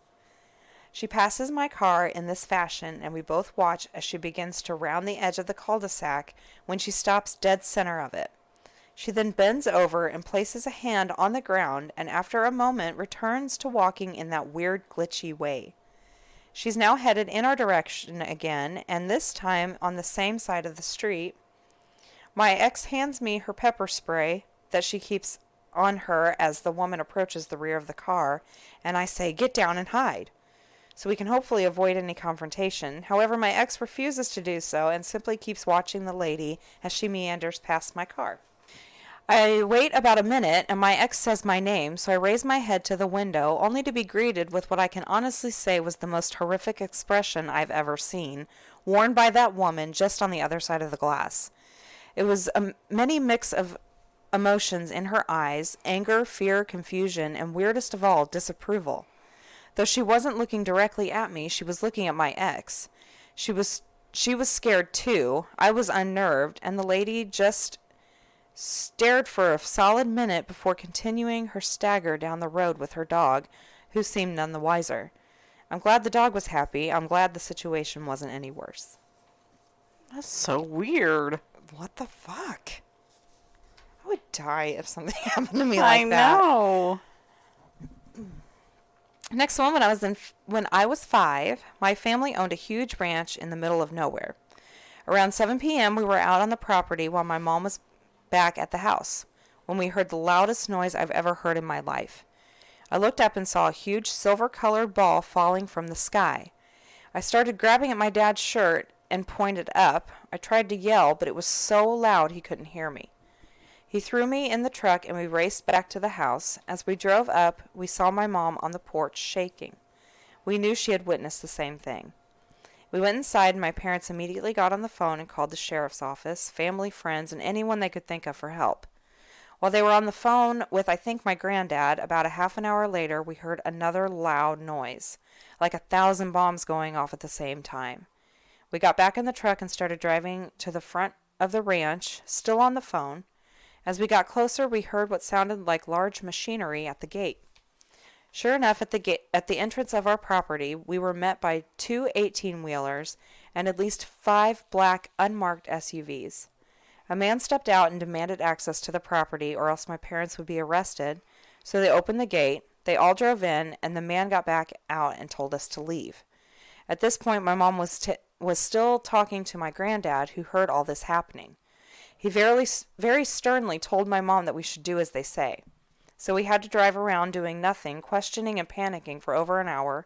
She passes my car in this fashion, and we both watch as she begins to round the edge of the cul-de-sac when she stops dead center of it. She then bends over and places a hand on the ground, and after a moment returns to walking in that weird glitchy way. She's now headed in our direction again, and this time on the same side of the street. My ex hands me her pepper spray that she keeps on her as the woman approaches the rear of the car, and I say, "Get down and hide," so we can hopefully avoid any confrontation. However, my ex refuses to do so and simply keeps watching the lady as she meanders past my car. I wait about a minute, and my ex says my name, so I raise my head to the window, only to be greeted with what I can honestly say was the most horrific expression I've ever seen, worn by that woman just on the other side of the glass. It was many mix of emotions in her eyes: anger, fear, confusion, and weirdest of all, disapproval. Though she wasn't looking directly at me, she was looking at my ex. She was scared too. I was unnerved, and the lady just stared for a solid minute before continuing her stagger down the road with her dog, who seemed none the wiser. I'm glad the dog was happy. I'm glad the situation wasn't any worse. That's so weird. What the fuck? I would die if something happened to me like that. I know. Next one, when I was 5, my family owned a huge ranch in the middle of nowhere. Around 7 p.m., we were out on the property while my mom was back at the house when we heard the loudest noise I've ever heard in my life. I looked up and saw a huge silver-colored ball falling from the sky. I started grabbing at my dad's shirt and pointed up. I tried to yell, but it was so loud he couldn't hear me. He threw me in the truck and we raced back to the house. As we drove up, we saw my mom on the porch shaking. We knew she had witnessed the same thing. We went inside, and my parents immediately got on the phone and called the sheriff's office, family, friends, and anyone they could think of for help. While they were on the phone with, I think, my granddad, about a half an hour later, we heard another loud noise, like 1,000 bombs going off at the same time. We got back in the truck and started driving to the front of the ranch, still on the phone. As we got closer, we heard what sounded like large machinery at the gate. Sure enough, at the entrance of our property, we were met by 2 18-wheelers and at least 5 black, unmarked SUVs. A man stepped out and demanded access to the property, or else my parents would be arrested, so they opened the gate. They all drove in, and the man got back out and told us to leave. At this point, my mom was still talking to my granddad, who heard all this happening. He very sternly told my mom that we should do as they say. So we had to drive around doing nothing, questioning and panicking for over an hour.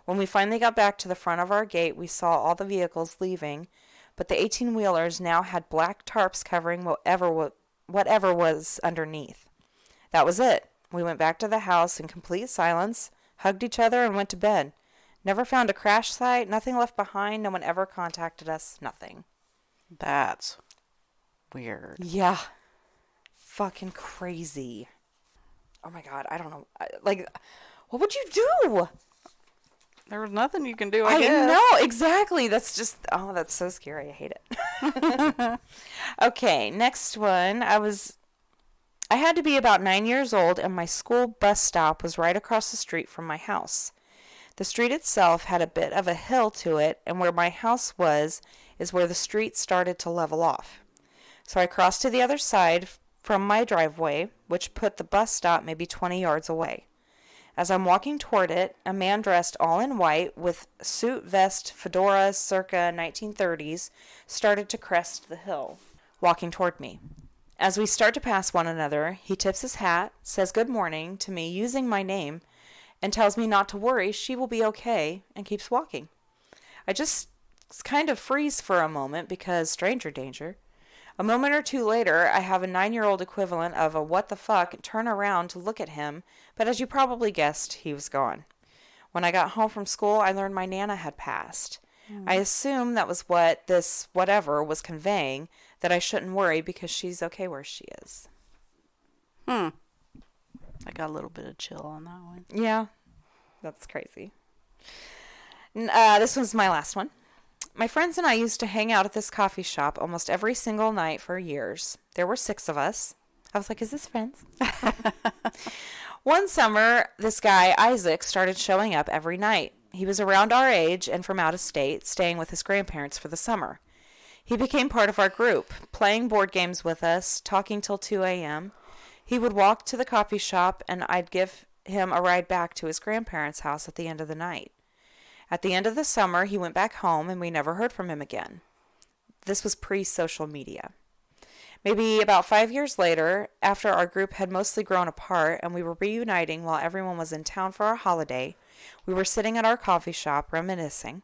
When we finally got back to the front of our gate, we saw all the vehicles leaving, but the 18-wheelers now had black tarps covering whatever was underneath. That was it. We went back to the house in complete silence, hugged each other, and went to bed. Never found a crash site, nothing left behind, no one ever contacted us, nothing. That's weird. Yeah. Fucking crazy. Oh my God, I don't know. What would you do? There was nothing you can do, I guess. I know, exactly. That's so scary. I hate it. Okay, next one. I had to be about 9 years old, and my school bus stop was right across the street from my house. The street itself had a bit of a hill to it, and where my house was is where the street started to level off. So I crossed to the other side from my driveway, which put the bus stop maybe 20 yards away. As I'm walking toward it, a man dressed all in white with suit, vest, fedora circa 1930s started to crest the hill, walking toward me. As we start to pass one another, he tips his hat, says good morning to me using my name, and tells me not to worry, she will be okay, and keeps walking. I just kind of freeze for a moment because stranger danger. A moment or two later, I have a 9-year-old equivalent of a what the fuck turn around to look at him, but as you probably guessed, he was gone. When I got home from school, I learned my Nana had passed. I assume that was what this whatever was conveying, that I shouldn't worry because she's okay where she is. I got a little bit of chill on that one. Yeah, that's crazy. This one's my last one. My friends and I used to hang out at this coffee shop almost every single night for years. There were 6 of us. I was like, is this friends? One summer, this guy, Isaac, started showing up every night. He was around our age and from out of state, staying with his grandparents for the summer. He became part of our group, playing board games with us, talking till 2 a.m. He would walk to the coffee shop, and I'd give him a ride back to his grandparents' house at the end of the night. At the end of the summer, he went back home, and we never heard from him again. This was pre-social media. Maybe about 5 years later, after our group had mostly grown apart and we were reuniting while everyone was in town for our holiday, we were sitting at our coffee shop reminiscing.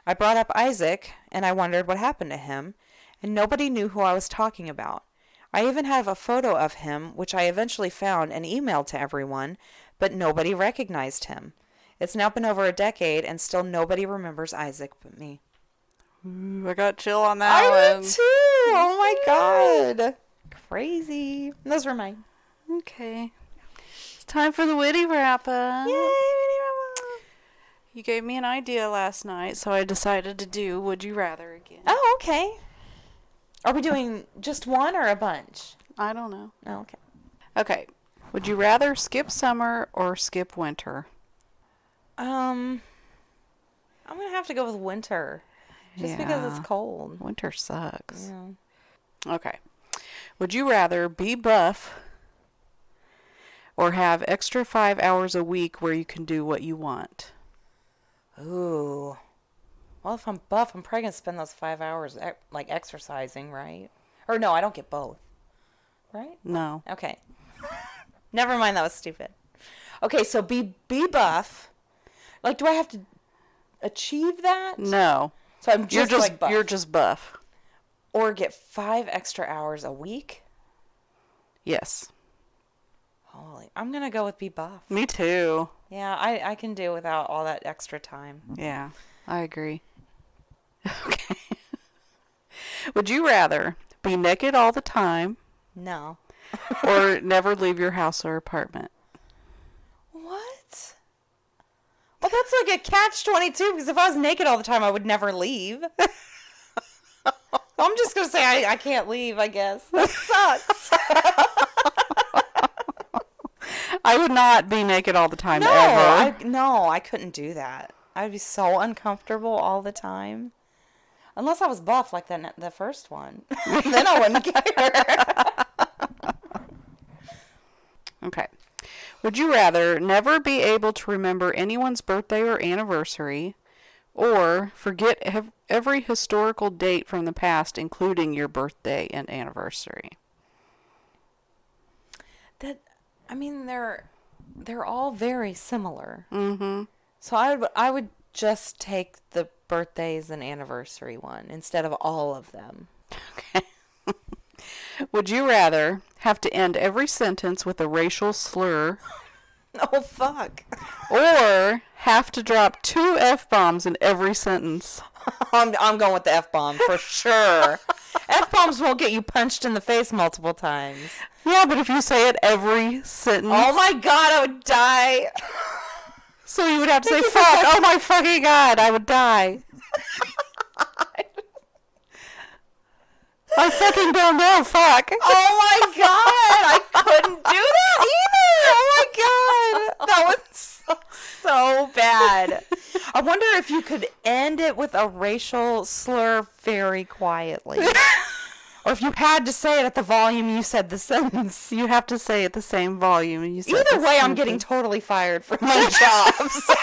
I brought up Isaac, and I wondered what happened to him, and nobody knew who I was talking about. I even have a photo of him, which I eventually found and emailed to everyone, but nobody recognized him. It's now been over a decade, and still nobody remembers Isaac but me. Ooh, I got chill on that one. I did too! Oh my god! Crazy. Those were mine. Okay. It's time for the witty wrap-up. Yay, witty wrap-up! You gave me an idea last night, so I decided to do Would You Rather again. Oh, okay. Are we doing just one or a bunch? I don't know. Oh, okay. Okay. Would you rather skip summer or skip winter? I'm gonna have to go with winter. Just because it's cold. Winter sucks. Yeah. Okay. Would you rather be buff or have extra 5 hours a week where you can do what you want? Ooh. Well, if I'm buff, I'm probably gonna spend those 5 hours like exercising, right? Or no, I don't get both. Right? No. Okay. Never mind, that was stupid. Okay, so be buff. Like, do I have to achieve that? No. So I'm just like buff. You're just buff. Or get 5 extra hours a week? Yes. Holy, I'm gonna go with be buff. Me too. Yeah, I can do without all that extra time. Yeah, I agree. Okay. Would you rather be naked all the time No. or never leave your house or apartment? What? Well, that's like a catch-22, because if I was naked all the time, I would never leave. I'm just going to say I can't leave, I guess. That sucks. I would not be naked all the time, ever. I couldn't do that. I'd be so uncomfortable all the time. Unless I was buff like the first one. Then I wouldn't care. Okay. Would you rather never be able to remember anyone's birthday or anniversary, or forget every historical date from the past, including your birthday and anniversary? They're all very similar. Mm-hmm. So I would just take the birthdays and anniversary one instead of all of them. Okay. Would you rather have to end every sentence with a racial slur, Oh, fuck. or have to drop 2 F-bombs in every sentence? I'm going with the F-bomb for sure. F-bombs won't get you punched in the face multiple times. Yeah, but if you say it every sentence... Oh my god, I would die. So you would have to say, fuck, oh my fucking god, I would die. I fucking don't know, fuck. Oh my god, I couldn't do that either. Oh my god, that was so bad. I wonder if you could end it with a racial slur very quietly. Or if you had to say it at the volume you said the sentence. You have to say it the same volume. And you said Either the way, I'm sentence. getting totally fired from my job. So.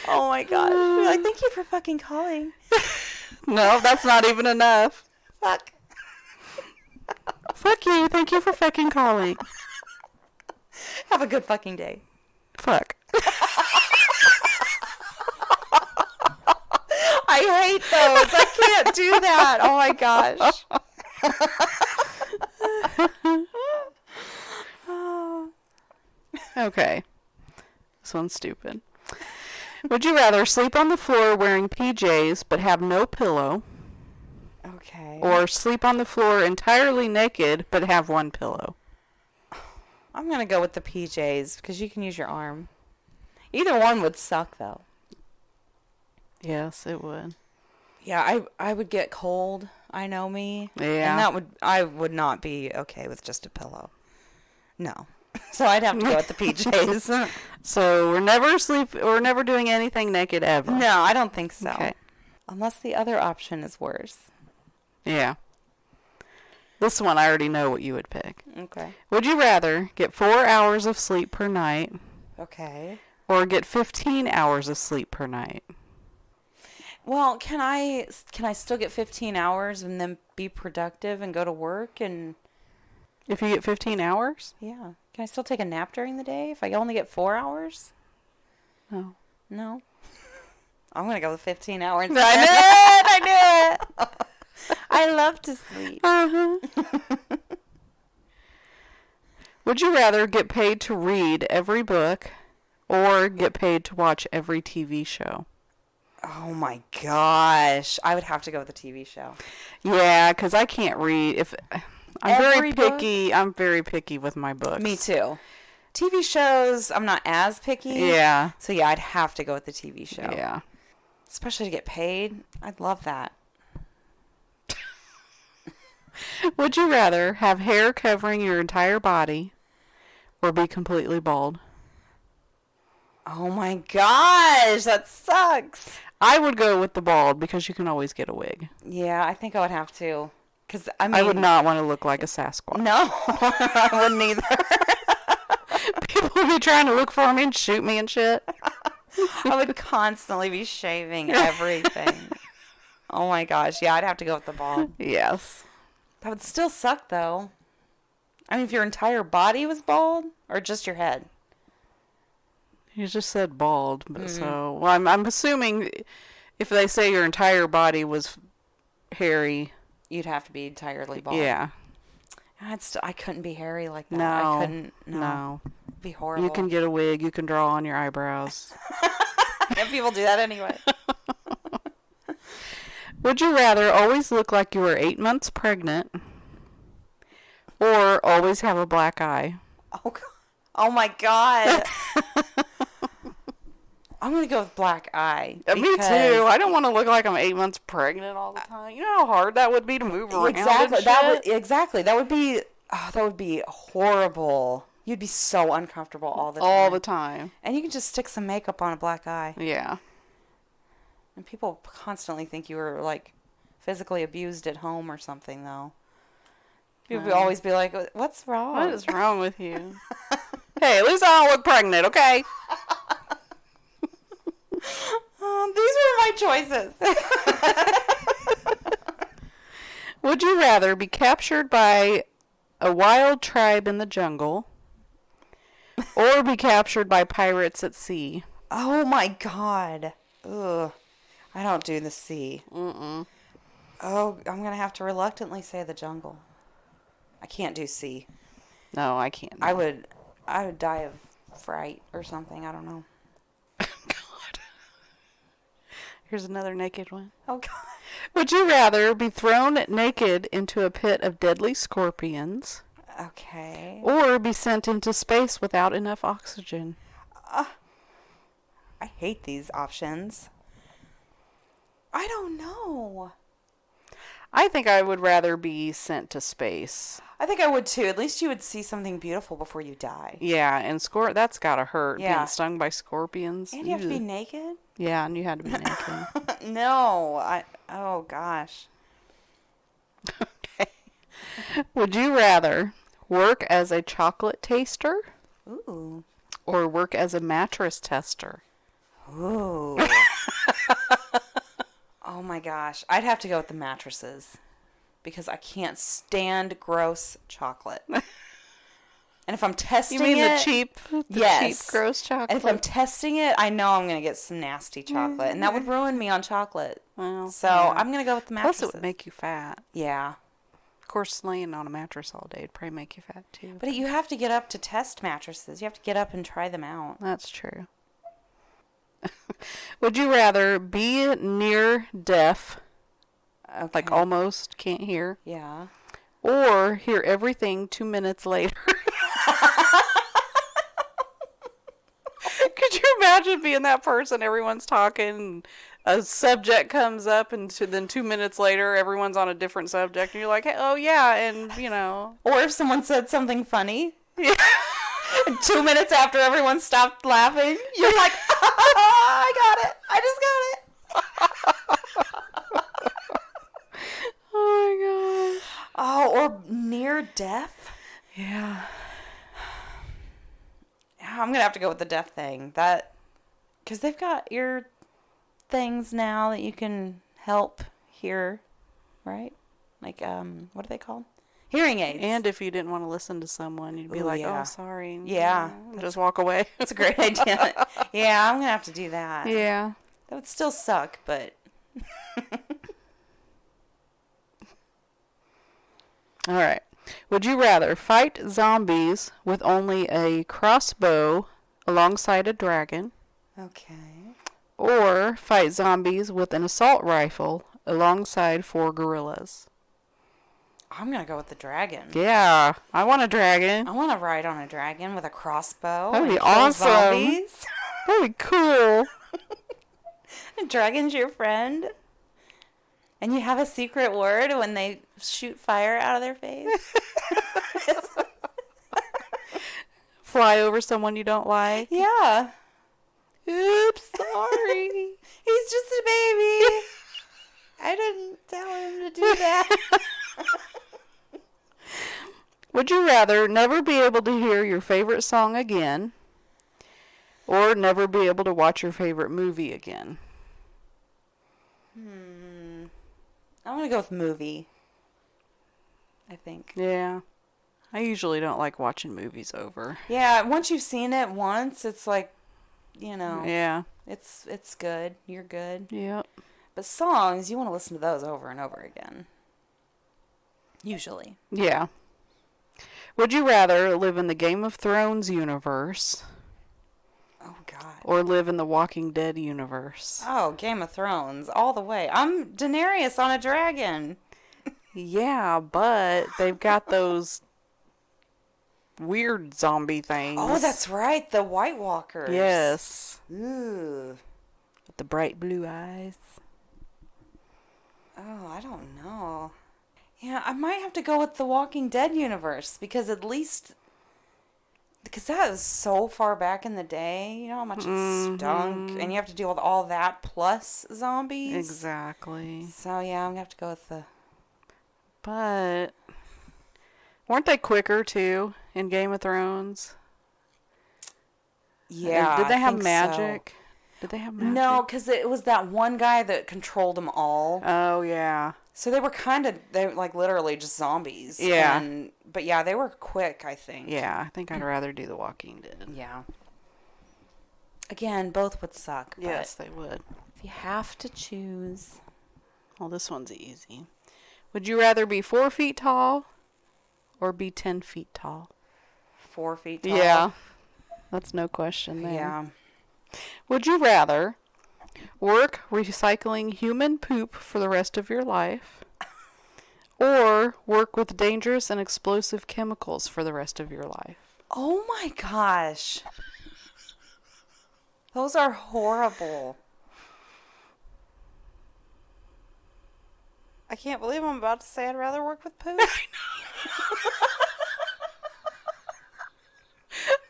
Oh my gosh. You're like, thank you for fucking calling. No, that's not even enough. Fuck. Fuck you. Thank you for fucking calling. Have a good fucking day. Fuck. I hate those. I can't do that. Oh my gosh. Okay. This one's stupid. Would you rather sleep on the floor wearing PJs but have no pillow, Okay. or sleep on the floor entirely naked but have one pillow? I'm going to go with the PJs because you can use your arm. Either one would suck though. Yes, it would. Yeah, I would get cold. I know me. Yeah. And I would not be okay with just a pillow. No. So I'd have to go with the PJs. So we're never doing anything naked ever. No, I don't think so. Okay. Unless the other option is worse. Yeah. This one I already know what you would pick. Okay. Would you rather get 4 hours of sleep per night Okay. or get 15 hours of sleep per night? Well, can I still get 15 hours and then be productive and go to work and If you get 15 hours? yeah. Can I still take a nap during the day if I only get 4 hours? No. No. I'm going to go with 15 hours. I I knew it. I love to sleep. Uh-huh. Would you rather get paid to read every book or get paid to watch every TV show? Oh my gosh. I would have to go with the TV show. Yeah, because I can't read. I'm Every very picky. I'm very picky with my books. Me too. TV shows, I'm not as picky. Yeah. So yeah, I'd have to go with the TV show. Yeah. Especially to get paid. I'd love that. Would you rather have hair covering your entire body or be completely bald? Oh my gosh, that sucks. I would go with the bald because you can always get a wig. Yeah, I think I would have to. Because I would not want to look like a Sasquatch. No, I wouldn't either. People would be trying to look for me and shoot me and shit. I would constantly be shaving everything. Oh my gosh, yeah, I'd have to go with the bald. Yes. That would still suck though. I mean, if your entire body was bald or just your head. You just said bald, but so well. I'm assuming if they say your entire body was hairy, You'd have to be entirely bald. yeah. I couldn't be hairy like that. No, I couldn't. No. It'd be horrible. You can get a wig. You can draw on your eyebrows. And people do that anyway. Would you rather always look like you were 8 months pregnant, or always have a black eye? Oh, God. Oh my God. I'm going to go with black eye. Me too. I don't want to look like I'm 8 months pregnant all the time. You know how hard that would be to move around. Exactly. That would be horrible. You'd be so uncomfortable all the time. All the time. And you can just stick some makeup on a black eye. Yeah. And people constantly think you were like physically abused at home or something though. People would always be like, "What's wrong? What is wrong with you?" Hey, at least I don't look pregnant, okay? These were my choices. Would you rather be captured by a wild tribe in the jungle or be captured by pirates at sea? Oh my God. Ugh. I don't do the sea. Mm-mm. Oh, I'm going to have to reluctantly say the jungle. I can't do sea. No, I can't. I would die of fright or something. I don't know. God. Here's another naked one. Oh, God. Would you rather be thrown naked into a pit of deadly scorpions Okay. or be sent into space without enough oxygen? I hate these options. I don't know. I think I would rather be sent to space. I think I would too. At least you would see something beautiful before you die. Yeah, and that's gotta hurt. Yeah. Being stung by scorpions. And you have to be Ugh. naked? Yeah, and you had to be naked. No. Oh, gosh. Okay. Would you rather work as a chocolate taster Ooh. or work as a mattress tester? Ooh. Oh my gosh. I'd have to go with the mattresses because I can't stand gross chocolate. And if I'm testing You mean it, the cheap gross chocolate? And if I'm testing it, I know I'm going to get some nasty chocolate. And that would ruin me on chocolate. Well, So yeah. I'm going to go with the mattresses. Plus, it would make you fat. Yeah. Of course, laying on a mattress all day would probably make you fat too. But you have to get up to test mattresses. You have to get up and try them out. That's true. Would you rather be near deaf, Okay. like almost can't hear, Yeah. or hear everything 2 minutes later? Could you imagine being that person? Everyone's talking, a subject comes up, and then 2 minutes later, everyone's on a different subject, and you're like, hey, oh yeah, and you know. Or if someone said something funny. Yeah. 2 minutes after everyone stopped laughing, you're like, I got it. I just got it. Oh my gosh. Oh, or near deaf? Yeah. I'm going to have to go with the deaf thing. Because they've got ear things now that you can help hear, right? Like, what are they called? Hearing aids. And if you didn't want to listen to someone, you'd be Ooh, like, yeah. oh, sorry. Yeah. Just walk away. That's a great idea. Yeah, I'm going to have to do that. Yeah. That would still suck, but... All right. Would you rather fight zombies with only a crossbow alongside a dragon, Okay. or fight zombies with an assault rifle alongside 4 gorillas? I'm going to go with the dragon. Yeah, I want a dragon. I want to ride on a dragon with a crossbow. That'd be and kill awesome. Zombies. That'd be cool. A dragon's your friend. And you have a secret word when they shoot fire out of their face. Fly over someone you don't like. Yeah. Oops, sorry. He's just a baby. I didn't tell him to do that. Would you rather never be able to hear your favorite song again, or never be able to watch your favorite movie again? I'm going to go with movie. I think. Yeah. I usually don't like watching movies over. Yeah, once you've seen it once, it's like, you know, Yeah. it's good. You're good. Yep. But songs, you want to listen to those over and over again. Usually. Yeah. Would you rather live in the Game of Thrones universe Oh, God. or live in the Walking Dead universe? Oh, Game of Thrones, all the way. I'm Daenerys on a dragon. Yeah, but they've got those weird zombie things. Oh, that's right, the White Walkers. Yes. Ooh. With the bright blue eyes. Oh, I don't know. Yeah, I might have to go with the Walking Dead universe because that was so far back in the day. You know how much it stunk, and you have to deal with all that plus zombies. Exactly. So yeah, I'm gonna have to go with the. But weren't they quicker too in Game of Thrones? Yeah. Did they I have think magic? so. Did they have magic? No, because it was that one guy that controlled them all. Oh yeah. So they were like literally just zombies. Yeah. But yeah, they were quick, I think. Yeah, I think I'd rather do The Walking Dead. Yeah. Again, both would suck. But Yes, they would. if you have to choose. Well, this one's easy. Would you rather be 4 feet tall or be 10 feet tall? 4 feet tall. Yeah. That's no question there. Yeah. Would you rather work recycling human poop for the rest of your life or work with dangerous and explosive chemicals for the rest of your life? Oh my gosh. Those are horrible. I can't believe I'm about to say I'd rather work with poop.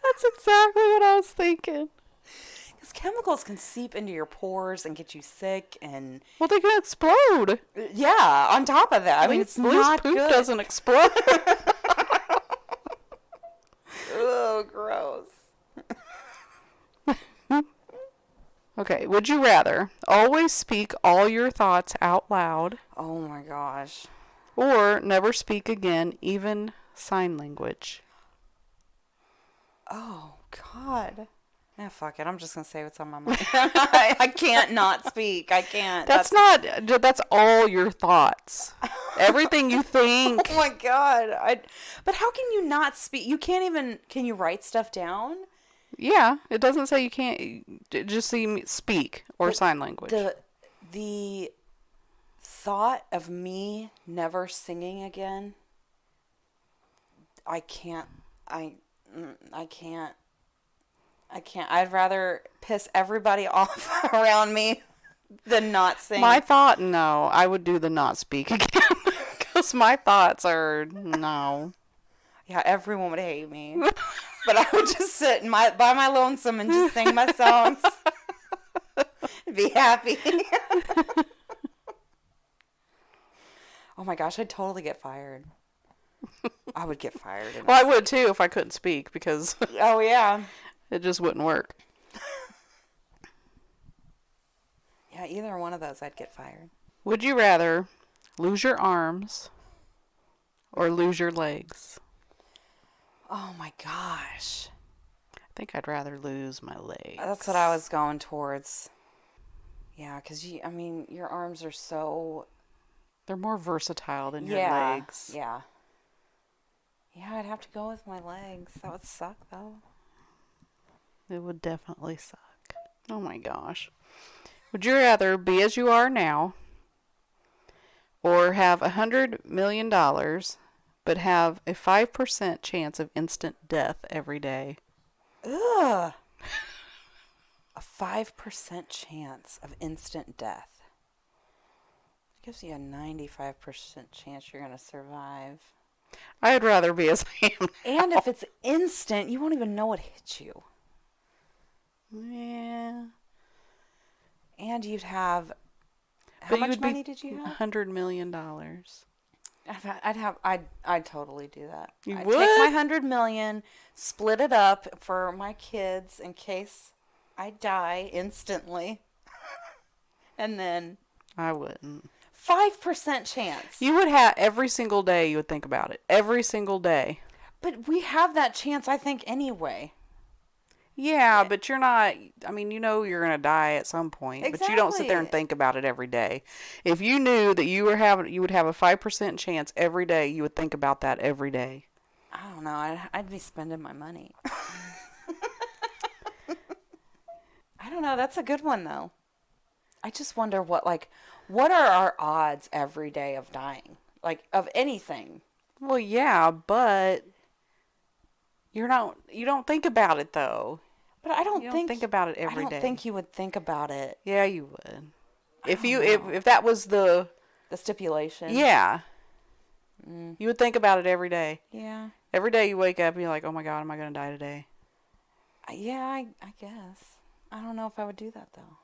That's exactly what I was thinking. Because chemicals can seep into your pores and get you sick and... Well, they can explode. Yeah, on top of that. I mean, it's at least not poop good. doesn't explode. Oh, gross. Okay, would you rather always speak all your thoughts out loud Oh, my gosh. or never speak again, even sign language? Oh, God. Yeah, fuck it. I'm just going to say what's on my mind. I can't not speak. I can't. That's all your thoughts. Everything you think. Oh, my God. But how can you not speak? You can't even... Can you write stuff down? Yeah, it doesn't say you can't. It just say speak or sign language. The thought of me never singing again, I can't. I'd rather piss everybody off around me than not sing. My thought, no. I would do the not speak again. Because my thoughts are, no. Yeah, everyone would hate me. But I would just sit by my lonesome and just sing my songs. Be happy. Oh my gosh, I'd totally get fired. I would get fired. Well, I would too if I couldn't speak because oh yeah, it just wouldn't work. Yeah, either one of those I'd get fired. Would you rather lose your arms or lose your legs? Oh my gosh. I think I'd rather lose my legs. That's what I was going towards. Yeah, because your arms are so... They're more versatile than your yeah, legs. Yeah. Yeah, I'd have to go with my legs. That would suck, though. It would definitely suck. Oh my gosh. Would you rather be as you are now or have $100 million but have a 5% chance of instant death every day? Ugh. A 5% chance of instant death. Gives you a 95% chance you're going to survive. I'd rather be as I am now. And if it's instant, you won't even know what hit you. Yeah. And you'd have... How much money did you have? $100 million. I'd totally do that. I'd would? take my 100 million, split it up for my kids in case I die instantly. And then... I wouldn't. 5% chance. You would have every single day you would think about it. Every single day. But we have that chance, I think, anyway. Yeah, but you're not, you're going to die at some point. Exactly. But you don't sit there and think about it every day. If you knew that you would have a 5% chance every day, you would think about that every day. I don't know. I'd be spending my money. I don't know. That's a good one, though. I just wonder what are our odds every day of dying? Like, of anything. Well, yeah, but you don't think about it, though. But I don't think about it every day. I don't think you would think about it. Yeah, you would. If that was the stipulation. Yeah. You would think about it every day. Yeah. Every day you wake up and you're like, oh my God, am I going to die today? Yeah, I guess. I don't know if I would do that, though.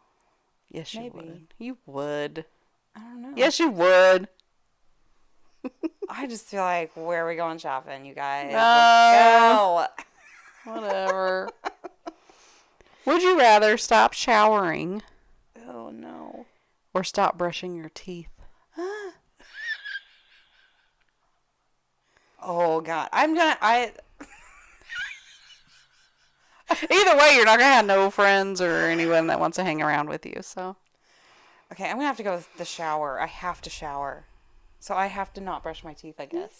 Yes, you Maybe. would. You would. I don't know. Yes, you would. I just feel like, where are we going shopping, you guys? No. Let's go. Whatever. Would you rather stop showering Oh, no. or stop brushing your teeth? Oh, God. Either way, you're not going to have no friends or anyone that wants to hang around with you, so. Okay, I'm going to have to go with the shower. I have to shower. So I have to not brush my teeth, I guess.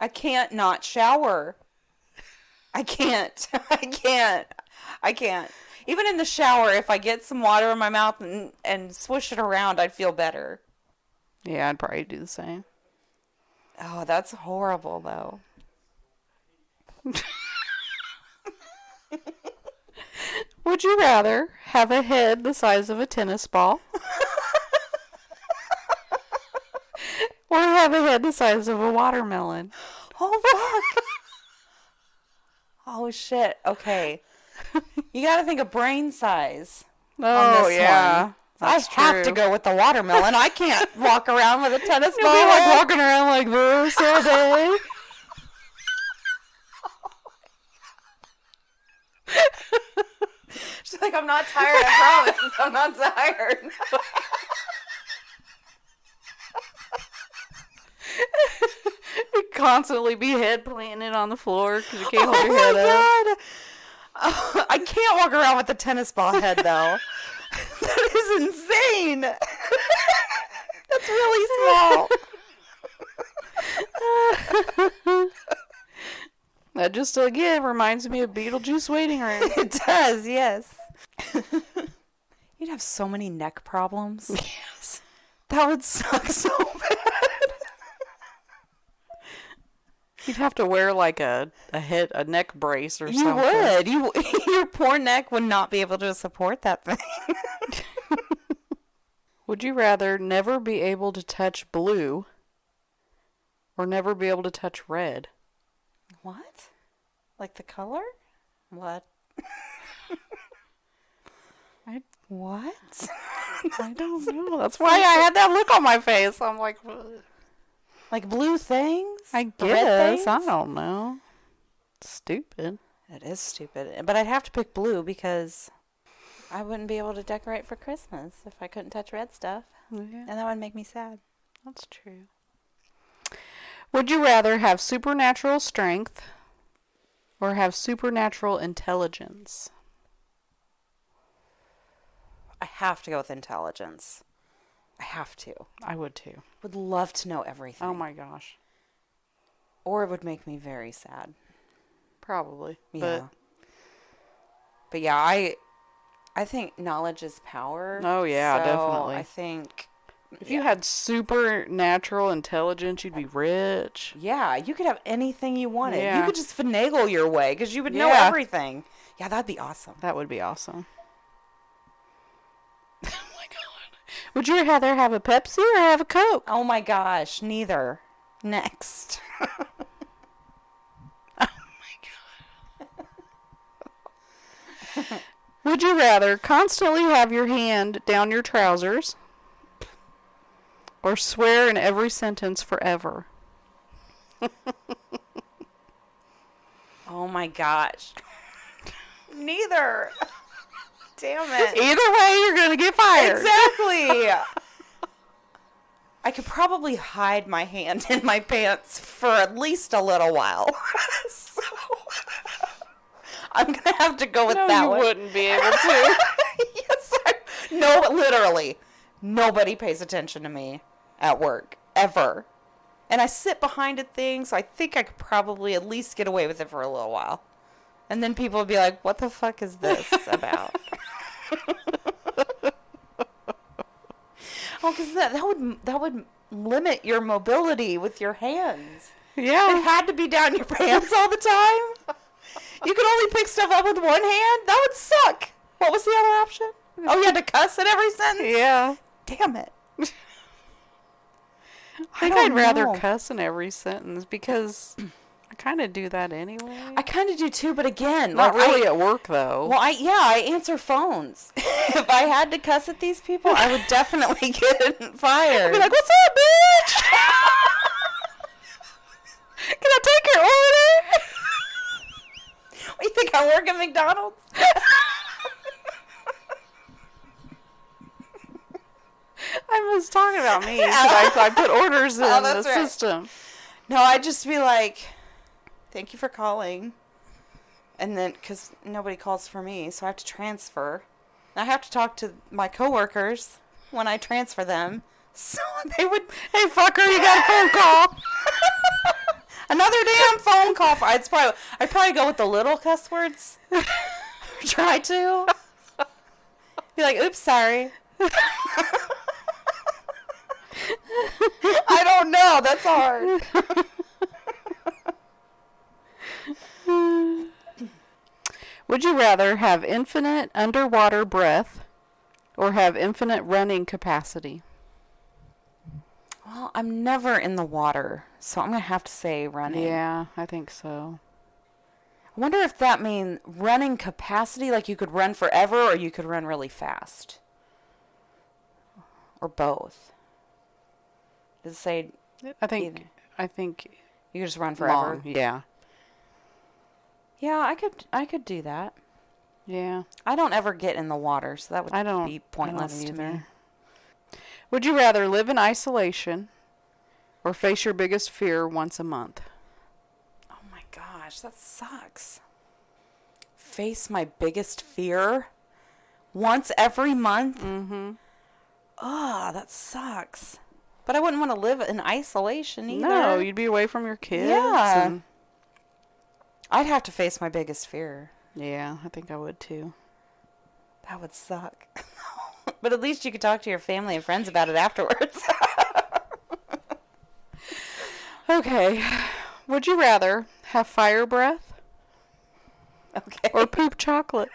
I can't not shower. I can't. I can't. Even in the shower, if I get some water in my mouth and swish it around, I'd feel better. Yeah, I'd probably do the same. Oh, that's horrible, though. Would you rather have a head the size of a tennis ball have a head the size of a watermelon. Oh, fuck. Oh, shit. Okay. You got to think of brain size on Oh, this yeah. one. That's I have to true. go with the watermelon. I can't walk around with a tennis You'll ball. be like walking around like this all day. She's like, I'm not tired. I promise. I'm not tired. You'd constantly be head planted on the floor because you can't hold your head up. God. Oh, I can't walk around with a tennis ball head, though. That is insane. That's really small. That just, again, reminds me of Beetlejuice waiting room. It does, yes. You'd have so many neck problems. Yes. That would suck so bad. You'd have to wear like a neck brace or You something. would. Your poor neck would not be able to support that thing. Would you rather never be able to touch blue or never be able to touch red? What? Like the color? What? What? I don't know. That's why I had that look on my face. I'm like, what? Like blue things? I Red guess. I things? don't know. Stupid. It is stupid. But I'd have to pick blue because I wouldn't be able to decorate for Christmas if I couldn't touch red stuff. Yeah, And that would make me sad. that's true. Would you rather have supernatural strength or have supernatural intelligence? I have to go with intelligence. I have to. I would too. Would love to know everything. Oh my gosh. Or it would make me very sad. Probably. Yeah. But yeah, I think knowledge is power. Oh, yeah, so definitely. I think If you had supernatural intelligence, you'd be rich. yeah, you could have anything you wanted. Yeah. You could just finagle your way because you would know Yeah. everything. Yeah, that'd be awesome. That would be awesome. Oh my god. Would you rather have a Pepsi or have a Coke? Oh my gosh, neither. Next. Oh my god. Would you rather constantly have your hand down your trousers or swear in every sentence forever? Oh my gosh. Neither. Damn it. Either way, you're going to get fired. Exactly. I could probably hide my hand in my pants for at least a little while. So, I'm going to have to go with No, that you one. wouldn't be able to. Yes, no, literally. Nobody pays attention to me at work, ever. And I sit behind a thing, so I think I could probably at least get away with it for a little while. And then people would be like, what the fuck is this about? Oh, because that would limit your mobility with your hands. It Yeah. had to be down your pants all the time. You could only pick stuff up with one hand? That would suck. What was the other option? Oh, you had to cuss in every sentence? Yeah. Damn it. I think don't I'd rather know. cuss in every sentence because I kind of do that anyway. I kind of do too, but again, Not like, really at work, though. Well, I answer phones. If I had to cuss at these people, I would definitely get fired. I'd be like, what's up, bitch? Can I take your order? What, you think I work at McDonald's? I was talking about me. 'Cause I put orders in the that's right. system. No, I'd just be like, thank you for calling. And then, because nobody calls for me, so I have to transfer. I have to talk to my coworkers when I transfer them. So they would, hey, fucker, you got a phone call. Another damn phone call. I'd probably go with the little cuss words. Try to. Be like, oops, sorry. I don't know. That's hard. Would you rather have infinite underwater breath or have infinite running capacity? Well, I'm never in the water, so I'm going to have to say running. Yeah, I think so. I wonder if that means running capacity, like you could run forever or you could run really fast. Or both. Does it say I think you could just run forever? long, yeah. Yeah, I could do that. Yeah. I don't ever get in the water, so that would be pointless to me. Would you rather live in isolation or face your biggest fear once a month? Oh my gosh, that sucks. Face my biggest fear once every month? Mm-hmm. Oh, that sucks. But I wouldn't want to live in isolation either. No, you'd be away from your kids. Yeah. I'd have to face my biggest fear. Yeah, I think I would too. That would suck. But at least you could talk to your family and friends about it afterwards. Okay. Would you rather have fire breath Okay. or poop chocolate?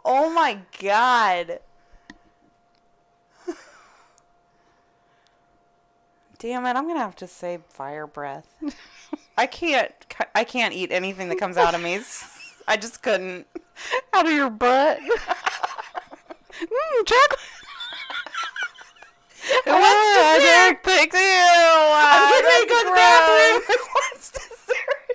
Oh my God. Damn it, I'm going to have to say fire breath. I can't eat anything that comes out of me. I just couldn't. Out of your butt? Chocolate. I don't think so. I'm getting ready to go to the bathroom. What's dessert?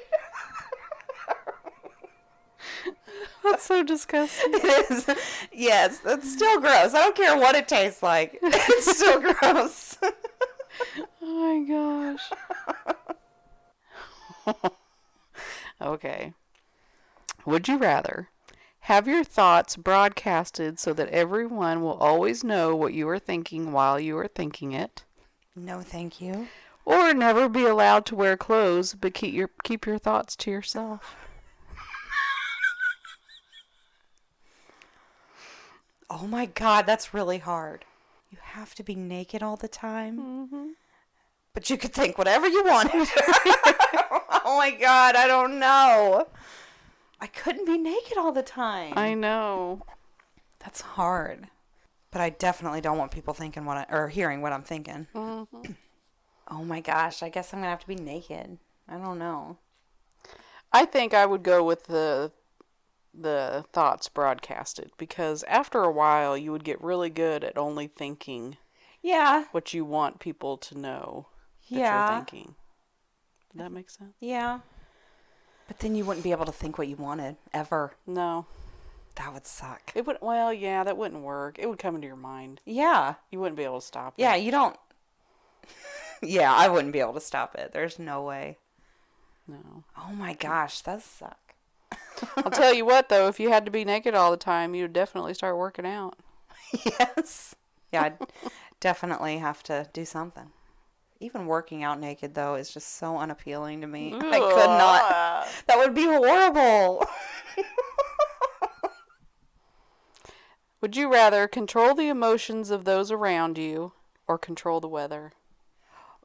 That's so disgusting. It is. Yes, that's still gross. I don't care what it tastes like. It's still gross. Oh my gosh. Okay. Would you rather have your thoughts broadcasted so that everyone will always know what you are thinking while you are thinking it? No, thank you. Or never be allowed to wear clothes but keep your thoughts to yourself? Oh my God, that's really hard. You have to be naked all the time. Mm-hmm. But you could think whatever you wanted. Oh my God, I don't know. I couldn't be naked all the time. I know. That's hard. But I definitely don't want people thinking or hearing what I'm thinking. Mm-hmm. Oh my gosh, I guess I'm going to have to be naked. I don't know. I think I would go with the thoughts broadcasted, because after a while you would get really good at only thinking what you want people to know that you're thinking. Does that make sense? Yeah. But then you wouldn't be able to think what you wanted, ever. No. That would suck. It would. Well, yeah, that wouldn't work. It would come into your mind. Yeah. You wouldn't be able to stop it. Yeah, you don't... Yeah, I wouldn't be able to stop it. There's no way. No. Oh my gosh, that suck. I'll tell you what, though, if you had to be naked all the time, you would definitely start working out. Yes. Yeah, I'd definitely have to do something. Even working out naked, though, is just so unappealing to me. I could not. That would be horrible. Would you rather control the emotions of those around you or control the weather?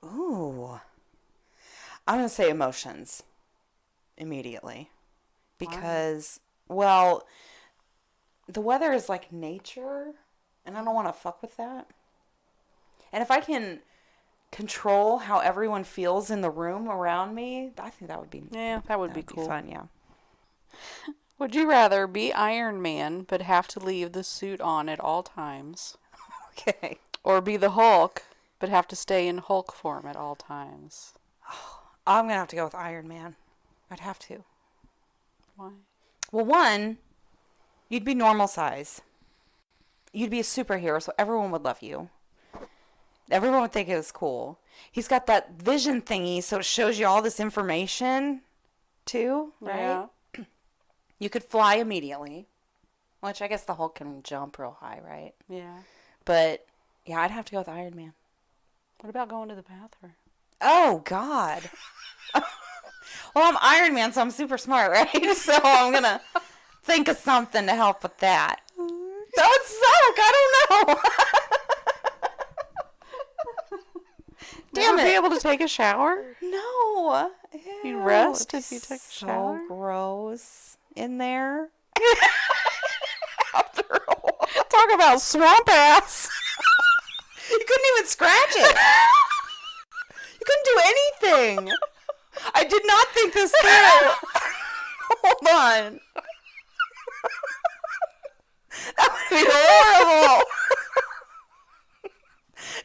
Ooh. I'm going to say emotions immediately. Because, well, the weather is like nature, and I don't want to fuck with that. And if I can control how everyone feels in the room around me, I think that would be... Yeah, that would be cool. Fun, yeah. Would you rather be Iron Man but have to leave the suit on at all times? Okay. Or be the Hulk but have to stay in Hulk form at all times? Oh, I'm going to have to go with Iron Man. I'd have to. Why? Well, one, you'd be normal size. You'd be a superhero, so everyone would love you. Everyone would think it was cool. He's got that vision thingy, so it shows you all this information, too, right? Yeah. You could fly immediately, which I guess the Hulk can jump real high, right? Yeah. But, yeah, I'd have to go with Iron Man. What about going to the bathroom? Oh, God. Well, I'm Iron Man, so I'm super smart, right? So I'm going to think of something to help with that. That would suck. I don't know. Damn it. Be able to take a shower? No. You rest if you take a shower? So gross in there. After a while. Talk about swamp ass. You couldn't even scratch it. You couldn't do anything. I did not think this through. Hold on. That would be horrible.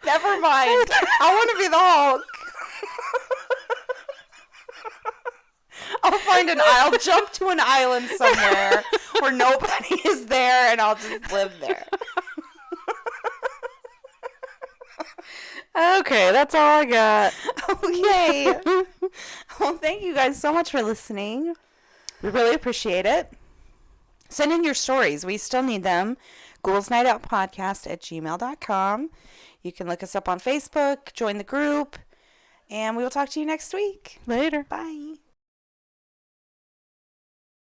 Never mind. I want to be the Hulk. I'll jump to an island somewhere where nobody is there, and I'll just live there. Okay, that's all I got. Okay. Well, thank you guys so much for listening. We really appreciate it. Send in your stories. We still need them. ghoulsnightoutpodcast@gmail.com. You can look us up on Facebook, join the group, and we will talk to you next week. Later. Bye.